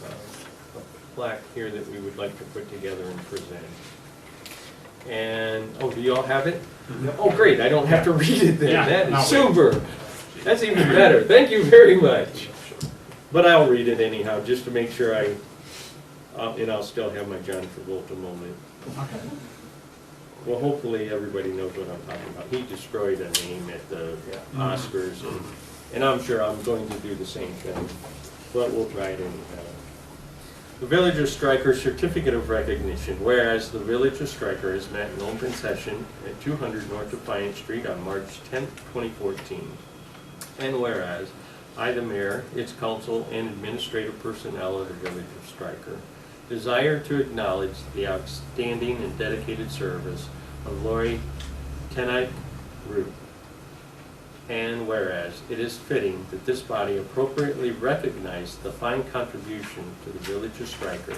a plaque here that we would like to put together and present. And, oh, do you all have it? Oh, great, I don't have to read it then. Yeah, That no, is super. That's even better. Thank you very much. But I'll read it anyhow, just to make sure and I'll still have my John Travolta moment. Well, hopefully everybody knows what I'm talking about. He destroyed a name at the Oscars, and I'm sure I'm going to do the same thing, but we'll try it anyhow. The Village of Stryker Certificate of Recognition. Whereas the Village of Stryker has met in open session at 200 North Defiance Street on March 10th, 2014. And whereas I, the Mayor, its council, and administrative personnel of the Village of Stryker desire to acknowledge the outstanding and dedicated service of Lori Tenike Root. And whereas it is fitting that this body appropriately recognize the fine contribution to the Village of Stryker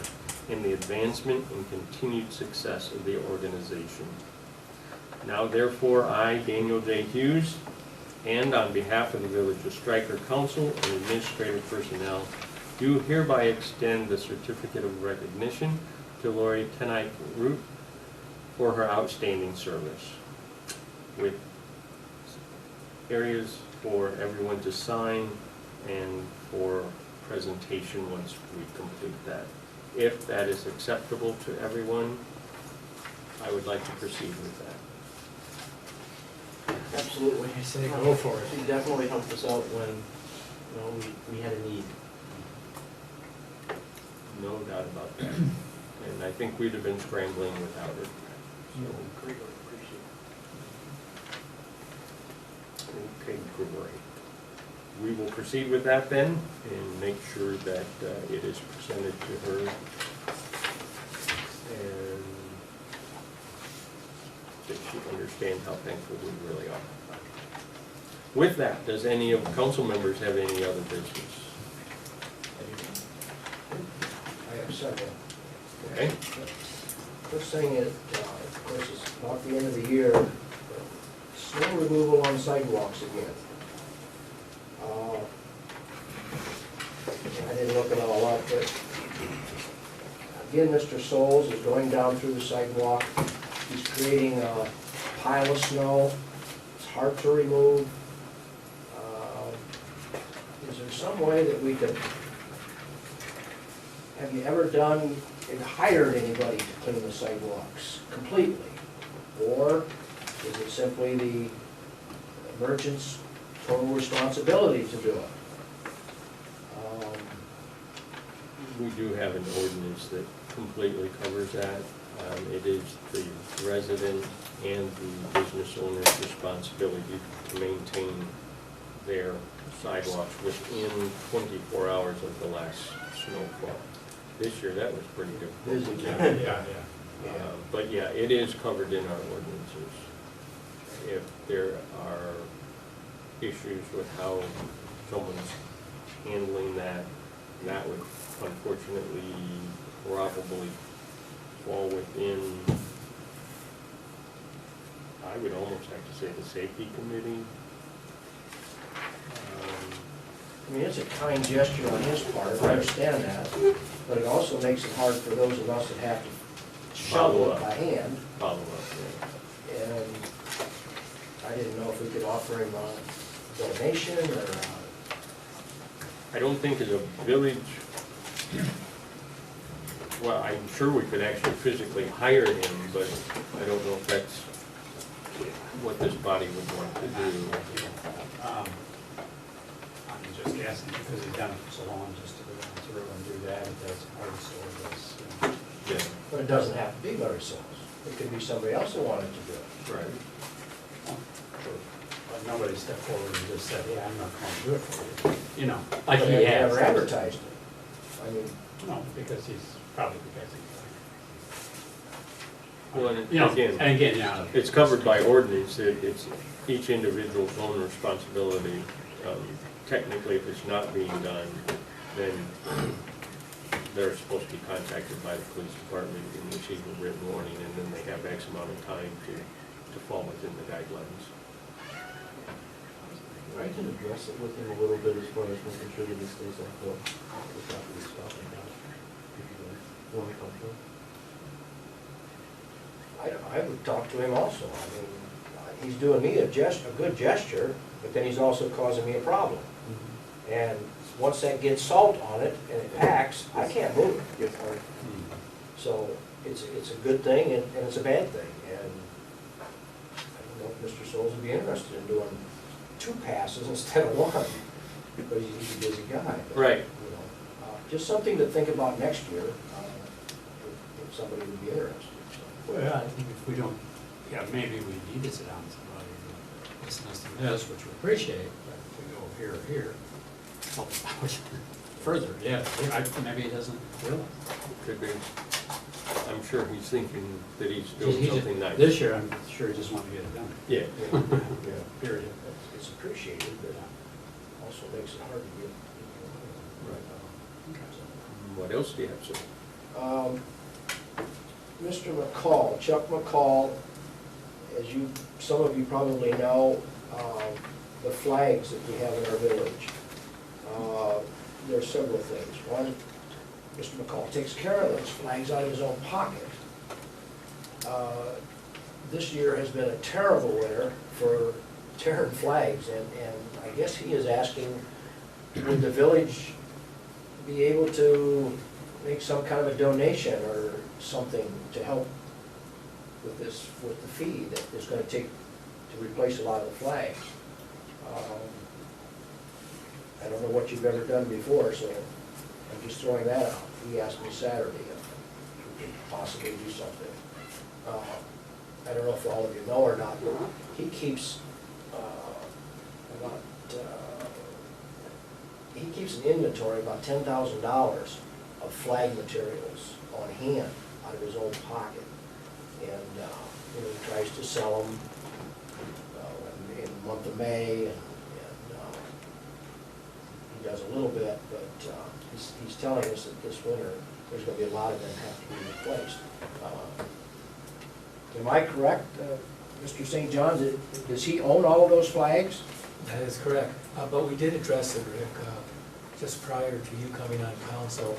in the advancement and continued success of the organization. Now therefore, I, Daniel J. Hughes, and on behalf of the Village of Stryker Council and administrative personnel, do hereby extend the certificate of recognition to Lori Tenike Root for her outstanding service, with areas for everyone to sign and for presentation once we complete that. If that is acceptable to everyone, I would like to proceed with that. Absolutely. I say go for it. She definitely helped us out when, you know, we had a need. No doubt about that. And I think we'd have been scrambling without it. So, Greatly appreciate okay, great. We will proceed with that then and make sure that it is presented to her. And that she understands how thankful we really are. With that, does any of the council members have any other business? I have several. Okay? First thing is, of course, it's about the end of the year, snow removal on sidewalks again. I didn't look it all up, but again, Mr. Souls is going down through the sidewalk. He's creating a pile of snow. It's hard to remove. Is there some way that we could, have you ever done and hired anybody to clean the sidewalks completely? Or is it simply the merchant's total responsibility to do it? We do have an ordinance that completely covers that. It is the resident and the business owner's responsibility to maintain their sidewalks within 24 hours of the last snowfall. This year, that was pretty difficult. Yeah. But yeah, it is covered in our ordinances. If there are issues with how someone's handling that, that would unfortunately probably fall within, I would almost have to say, the safety committee. I mean, it's a kind gesture on his part, I understand that, but it also makes it hard for those of us that have to shovel it by hand. Follow up, yeah. And I didn't know if we could offer him a donation or, I don't think as a village, well, I'm sure we could actually physically hire him, but I don't know if that's what this body would want to do. I'm just guessing, because he's done it for so long, just to go down through and do that, it doesn't hard to store this. Yeah, but it doesn't have to be Larry Sills. It could be somebody else who wanted to do it. right. But nobody stepped forward and just said, yeah, I'm not going to do it for you, you know, like But he they has. never advertised it. I mean, No, because he's, probably because he's. Well, and You know, again, and again, yeah. it's covered by ordinance. It's each individual's own responsibility. Technically, if it's not being done, then they're supposed to be contacted by the police department and receive a written warning, and then they have X amount of time to fall within the guidelines. I can address it with him a little bit as far as making sure that he stays on course. The property stuff and that. If you guys want to come to him. I would talk to him also. I mean, he's doing me a good gesture, but then he's also causing me a problem. And once that gets salt on it and it packs, I can't move it. Gets hard. So it's a good thing and it's a bad thing. And I don't know if Mr. Souls would be interested in doing 2 passes instead of 1, because he's a busy guy. But, Right. you know, just something to think about next year, if somebody would be interested. So. Well, I think if we don't, yeah, maybe we need to sit down with somebody to listen to us to this, which we appreciate, but if we go here or here, further, yeah, maybe he doesn't realize. Could be. I'm sure he's thinking that he's doing something nice. This year, I'm sure he just wanted to get it done. Yeah. Yeah. Period. It's appreciated, but also makes it hard to get. What else do you have, sir? Mr. McCall, Chuck McCall, as some of you probably know, the flags that we have in our village. There are several things. One, Mr. McCall takes care of those flags out of his own pocket. This year has been a terrible winter for tearing flags, and I guess he is asking, would the village be able to make some kind of a donation or something to help with this, with the fee that is gonna take to replace a lot of the flags? I don't know what you've ever done before, so I'm just throwing that out. He asked me Saturday if we could possibly do something. I don't know if all of you know or not, but he keeps he keeps an inventory of about $10,000 of flag materials on hand out of his own pocket. And he tries to sell them in the month of May, and he does a little bit, but he's telling us that this winter, there's gonna be a lot of them have to be replaced. Am I correct, Mr. St. John, does he own all of those flags? That is correct, but we did address it, Rick, just prior to you coming on council.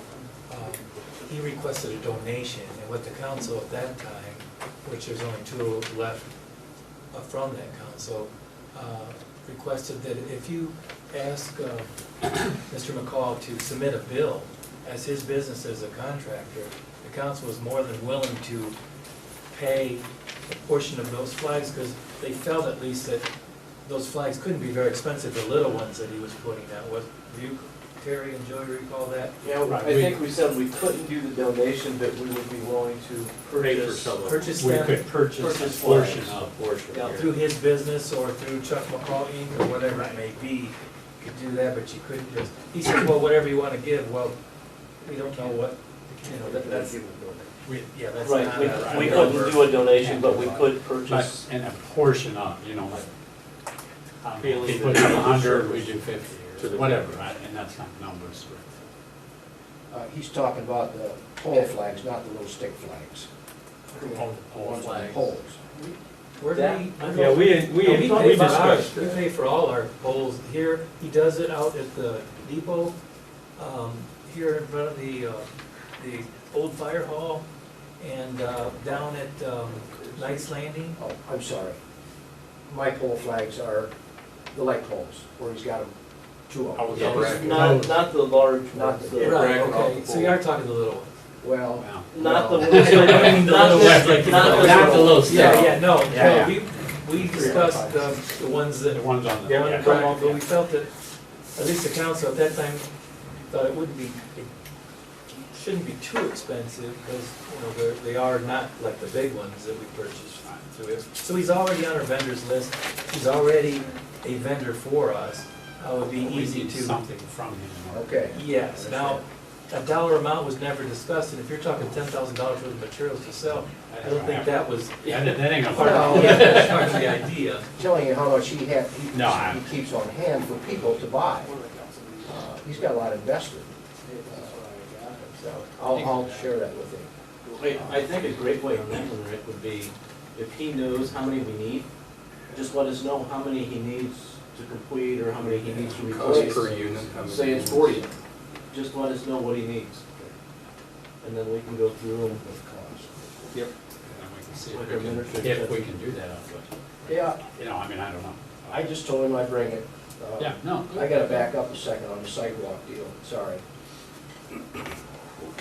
He requested a donation, and what the council at that time, which there's only two left from that council, requested that if you ask Mr. McCall to submit a bill as his business as a contractor, the council was more than willing to pay a portion of those flags, because they felt at least that those flags couldn't be very expensive, the little ones that he was putting out. Was you, Terry and Joey, recall that? Yeah, I think we said we couldn't do the donation, but we would be willing to Purchase We them. could purchase a Purchase portion flags. of. Yeah, through his business or through Chuck McCall Inc. or whatever it may be, you could do that, but you couldn't just, he said, well, whatever you want to give, well, we don't know what, that's, yeah, that's Right, not. we couldn't do a donation, but we could purchase. But, and a portion of, like, he puts up 100, we do 50, or whatever, right? And that's not numbers. He's talking about the pole flags, not the little stick flags. The ones on the poles. Where do we? Yeah, we pay for ours. discussed We that. pay for all our poles here. He does it out at the depot, here in front of the old fire hall, and down at Knight's Landing. Oh, I'm sorry. My pole flags are the light poles, where he's got them, two of them. Not the large Not ones. the- Right, okay, so you are talking the little ones. Well, Wow. Not the no. ones, I mean, the not little this, ones like not the- this Not the one. little Yeah, yeah, no, Yeah, no, we discussed the ones that, The ones on the. Yeah, right, but we felt that, at least the council at that time, thought it wouldn't be, it shouldn't be too expensive, because, they are not like the big ones that we purchased through it. So he's already on our vendors list, he's already a vendor for us, it would be We easy need to. something from him. Okay. Yes, now, a dollar amount was never discussed, and if you're talking $10,000 worth of materials to sell, I don't think that was. That ain't gonna Part work. of part of the idea. Telling you how much he No, I'm- he keeps on hand for people to buy. He's got a lot invested. So I'll share that with him. Wait, I think a great way of handling it would be, if he knows how many we need, just let us know how many he needs to complete, or how many he needs to Cost replace. per unit. how many Say it's 40, just let us know what he needs. And then we can go through and, And then we can see Like if our we can, administrative if we can do that. Yeah, I mean, I don't know. I just told him I'd bring it. Yeah, no. I gotta back up a second on the sidewalk deal, sorry.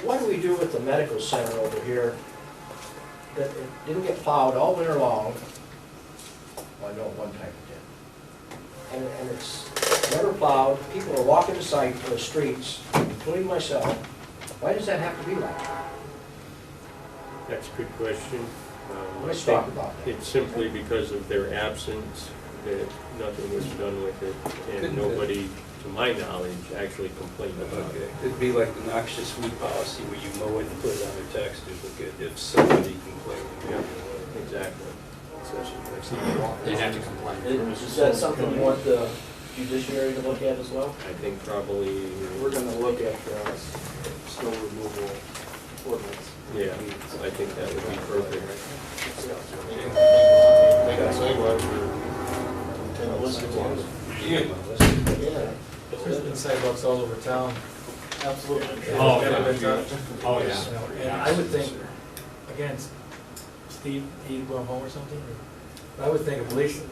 What do we do with the medical center over here that it didn't get plowed all winter long? Well, I know one time it did. And it's never plowed, people are walking the streets, including myself. Why does that have to be like that? That's a good question. Let's I think talk about that. It's simply because of their absence that nothing was done with it, and Couldn't nobody, to my knowledge, actually complained about Okay, it. it'd be like the noxious weed policy where you mow it and put it on their tax duplicate if somebody complained. Yeah, exactly. They'd have to complain. is that something you want the judiciary to look at as well? I think probably, We're gonna look at snow removal ordinance. yeah, I think that would be perfect. Like I say, what we're intending to send Yeah. There's been sidewalks all over town. Absolutely. Oh, That have been yeah. touched. Oh, yeah. You know, and I would think, again, Steve, he going home or something? Or- I would think a police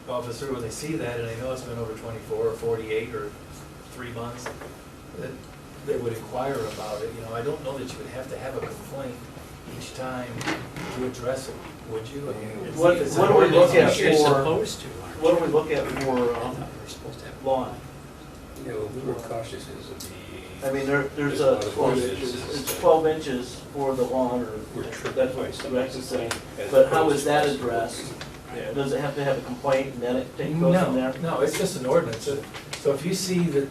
officer, when they see that, and they know it's been over 24 or 48 or 3 months, that they would inquire about it. You know, I don't know that you would have to have a complaint each time to address it, would you? I mean, it's- What it's do an we look ordinance. at You're for, supposed to, aren't you? what do we look at I for thought we're supposed to have. lawn? You know, we're cautious as of the. I mean, there's There's a, a lot of ordinances. it's 12 inches for the lawn, or We're tripped that's by what some Rex is saying. as But how opposed is to that us. addressed? Yeah. Does it have to have a complaint and then it goes from there? No, it's just an ordinance. So if you see that,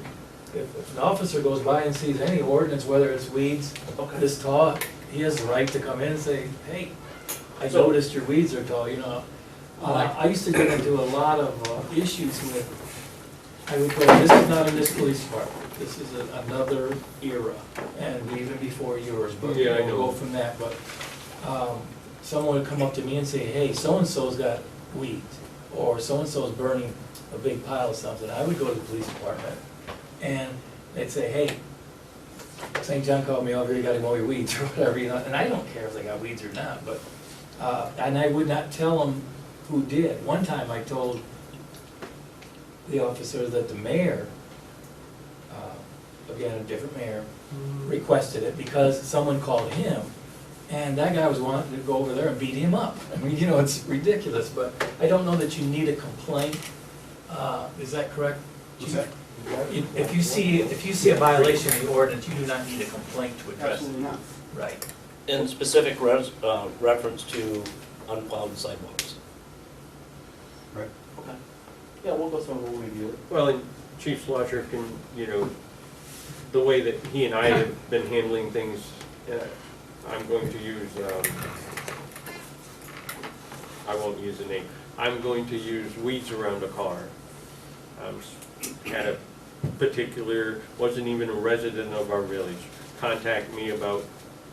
if an officer goes by and sees any ordinance, whether it's weeds Okay. this tall, he has the right to come in and say, hey, I So- noticed your weeds are tall, you know. I used to get into a lot of issues with, I would go, this is not in this police department, this is another era, and even before yours, but Yeah, I we'll know. go from that, but, someone would come up to me and say, hey, so-and-so's got weeds, or so-and-so's burning a big pile of something. I would go to the police department, and they'd say, hey, St. John called me over, you gotta mow your weeds, or whatever, you know, and I don't care if they got weeds or not, but, and I would not tell them who did. One time I told the officer that the mayor, again, a different mayor, requested it because someone called him, and that guy was wanting to go over there and beat him up. I mean, you know, it's ridiculous, but I don't know that you need a complaint. Is that correct? What's that? If you see a violation of the ordinance, you do not need a complaint to address it. Absolutely not. Right. In specific reference to unplowed sidewalks. Right. Okay. Yeah, we'll go through and we'll review it. Well, and Chief Slaughter can, you know, the way that he and I have been handling things, I'm going to use, I won't use a name. I'm going to use weeds around a car. Had a particular, wasn't even a resident of our village, contact me about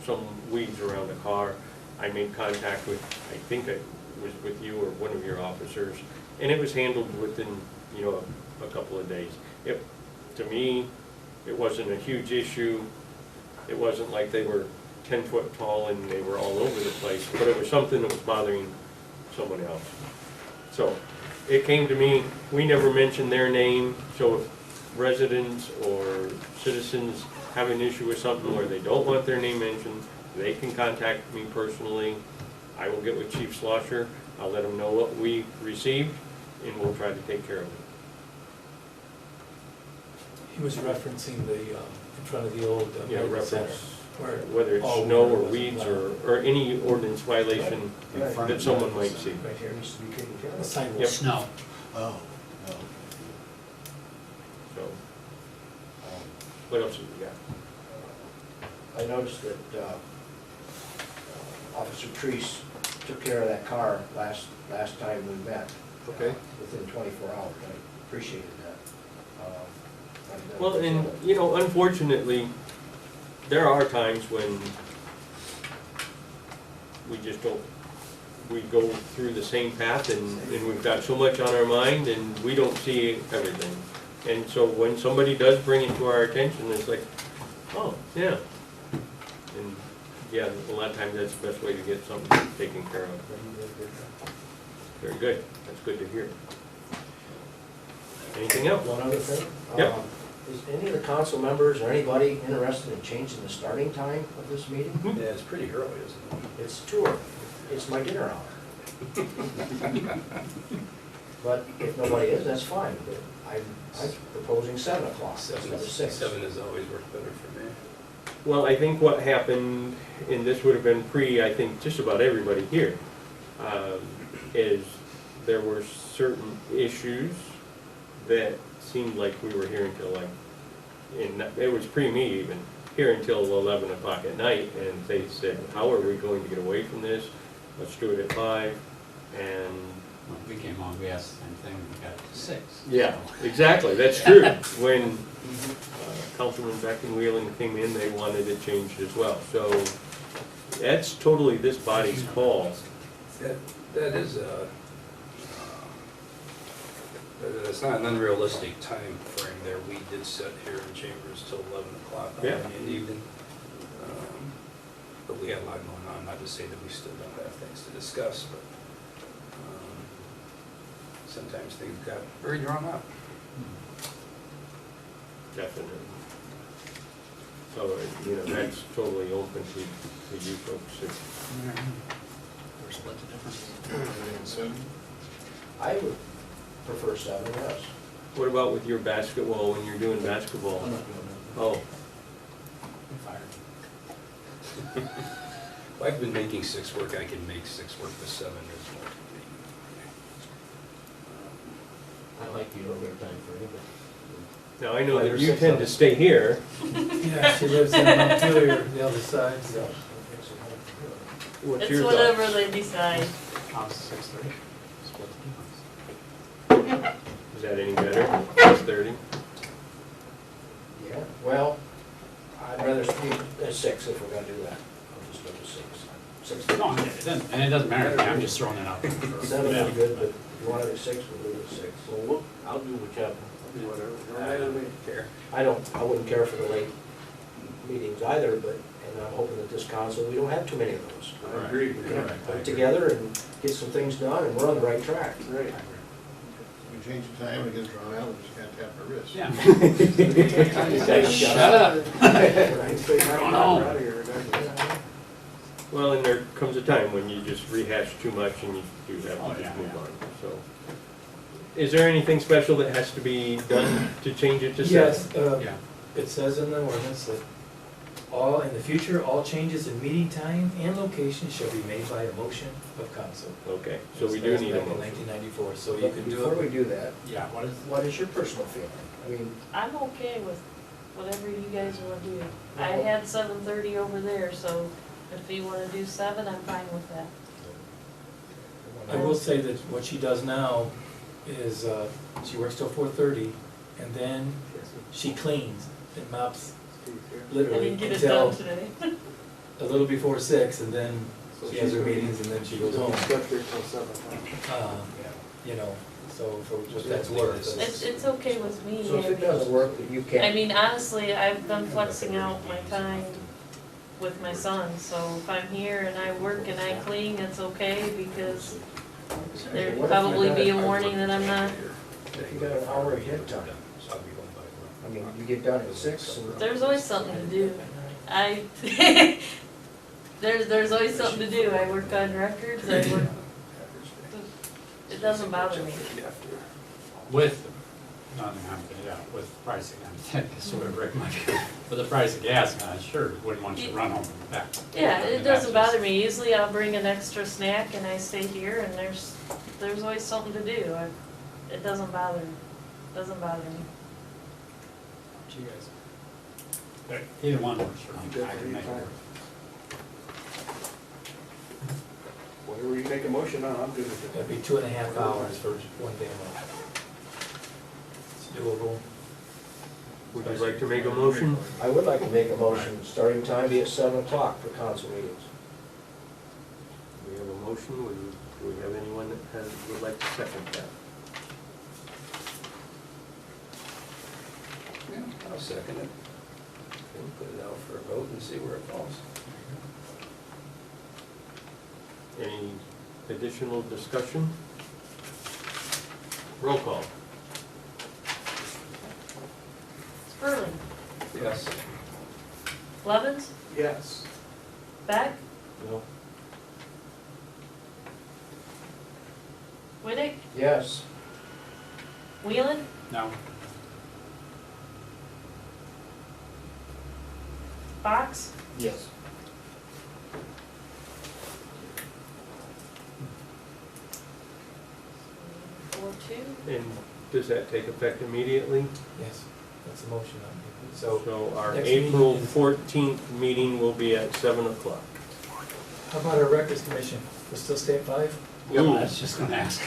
some weeds around a car. I made contact with, I think it was with you or one of your officers, and it was handled within, you know, a couple of days. To me, it wasn't a huge issue. It wasn't like they were 10 foot tall and they were all over the place, but it was something that was bothering someone else. So it came to me, we never mentioned their name, so if residents or citizens have an issue with something where they don't want their name mentioned, they can contact me personally. I will get with Chief Slaughter, I'll let him know what we received, and we'll try to take care of it. He was referencing the, in front of the old Yeah, medical center. reference, where whether it's all snow or water was weeds allowed. or any ordinance violation that someone might see. Right here needs to be taken care The of. sidewalk. Yep. Snow. Oh, no. So, what else have we got? I noticed that Officer Treese took care of that car last time we met. Okay. Within 24 hours. I appreciated that. Well, and, you know, unfortunately, there are times when we just don't, we go through the same path and we've got so much on our mind and we don't see everything. And so when somebody does bring it to our attention, it's like, oh, yeah. And, yeah, a lot of times that's the best way to get something taken care of. Very good, that's good to hear. Anything else? One other thing. Yep. Is any of the council members or anybody interested in changing the starting time of this meeting? Yeah, it's pretty early, isn't it? It's 2 early. It's my dinner hour. But if nobody is, that's fine. But I'm proposing 7 o'clock instead of 6. Seven has always worked better for me. Well, I think what happened, and this would have been I think, just about everybody here, is there were certain issues that seemed like we were here until and it was pre-me even, here until 11 o'clock at night, and they said, how are we going to get away from this? Let's do it at 5, and... When we came on, we asked the same thing, we got it to 6. Yeah, exactly, that's true. When Councilman Beckenwheeling came in, they wanted it changed as well. So that's totally this body's call. That is, It's not an unrealistic time frame there. We did sit here in chambers till 11 o'clock Yeah. in the evening. But we had a lot going on, not to say that we still don't have things to discuss, but sometimes things got very drawn out. Definitely. So, you know, that's totally open to you folks. We're split the difference. I would prefer 7, yes. What about with your basketball, when you're doing basketball? I'm not doing that. Oh, Fired. Well, I've been making 6 work, I can make 6 work with 7 years more. I like the earlier time frame, now I know Well, that there's you 6 tend of to us. stay here. Yeah, she lives in Montpelier, the other side, but, so. What's It's your whatever thoughts? they decide. I'm 6:30. Split the difference. Is that any better? 6:30? yeah, well, I'd rather speak at 6 if we're gonna do that. I'll just go to 6. 6. No, it doesn't, and it doesn't matter to me, I'm just throwing it out there. for- 7 yeah. is good, but if you want it at 6, we'll do it at 6. Well, I'll do whichever. I'll do whatever. I don't care. I wouldn't care for the late meetings either, but, and I'm hoping that this council, we don't have too many of those. I agree. We can Correct. put it together and get some things done, and we're on the right track. Right. We change the time, it gets drawn out, we just can't tap our wrist. Yeah. Shut up. I'm No. out of here. Well, and there comes a time when you just rehash too much and you do have Oh, to yeah, just move yeah. on, so. Is there anything special that has to be done to change it to 7? Yes, Yeah. it says in the ordinance that in the future, all changes in meeting time and location shall be made by a motion of council. Okay, so we do need a Back in motion. 1994, so you But can do before we it. do that, Yeah, what is your personal feeling? I mean, I'm okay with whatever you guys wanna do. I had 7:30 over there, so if you wanna do 7, I'm fine with that. I will say that what she does now is, she works till 4:30, and then she cleans and mops I literally didn't get it done until today. a little before 6, and then she has her meetings, and then she goes home. Stuck here till 7 o'clock. You know, so for what that's That's worth. worth. It's okay with me. so if I it mean- doesn't work, that you I can't. mean, honestly, I've been flexing out my time with my son, so if I'm here and I work and I clean, it's okay, because there'd probably be a warning that I'm not. You got an hour ahead time. I mean, you get done at 6, and There's always something to do. There's always something to do. I work on records, I work, it doesn't bother me. With, with pricing, I guess what Rick might be, with the price of gas, I sure wouldn't want you to run home and back. Yeah, I mean, it that's doesn't just- bother me. Usually I'll bring an extra snack and I stay here and there's always something to do. It doesn't bother me. Doesn't bother me. Up to you guys. But either one works for me, I can make it work. Whatever you make a motion on, I'm good with it. That'd be 2.5 hours for one day a month. It's doable. Would you like to make a motion? I would like to make a motion, starting time be at 7 o'clock for council meetings. We have a motion, do we have anyone that would like to second that? I'll second it. And put it out for a vote and see where it falls. Any additional discussion? Roll call. Sperling, Yes. Levens, Yes. Beck, No. Whittick, Yes. Wheelan, No, Fox, Yes. Four, two. And does that take effect immediately? Yes, that's the motion. So, So our next meeting April is- 14th meeting will be at 7 o'clock. how about our records commission? We'll still stay at 5? I was just gonna ask.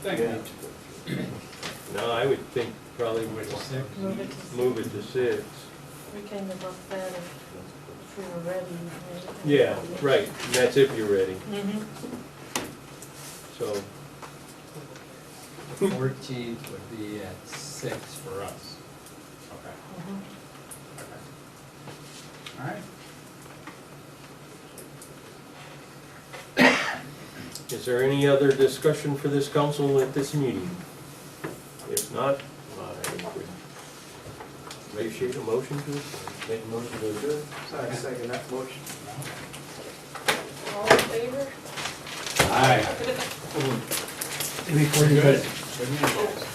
Thank you. No, I would think probably we'd Move it to move it to 6. We kind of up that if we were ready. right? Yeah, right, and that's if you're ready. Mhm. So the 14th would be at 6 for us. Okay. Okay. All right. Is there any other discussion for this council at this meeting? If not, I would appreciate a motion to adjourn. Make a motion to adjourn. I second that motion. All in favor? All right. Oh. Good. Good meeting.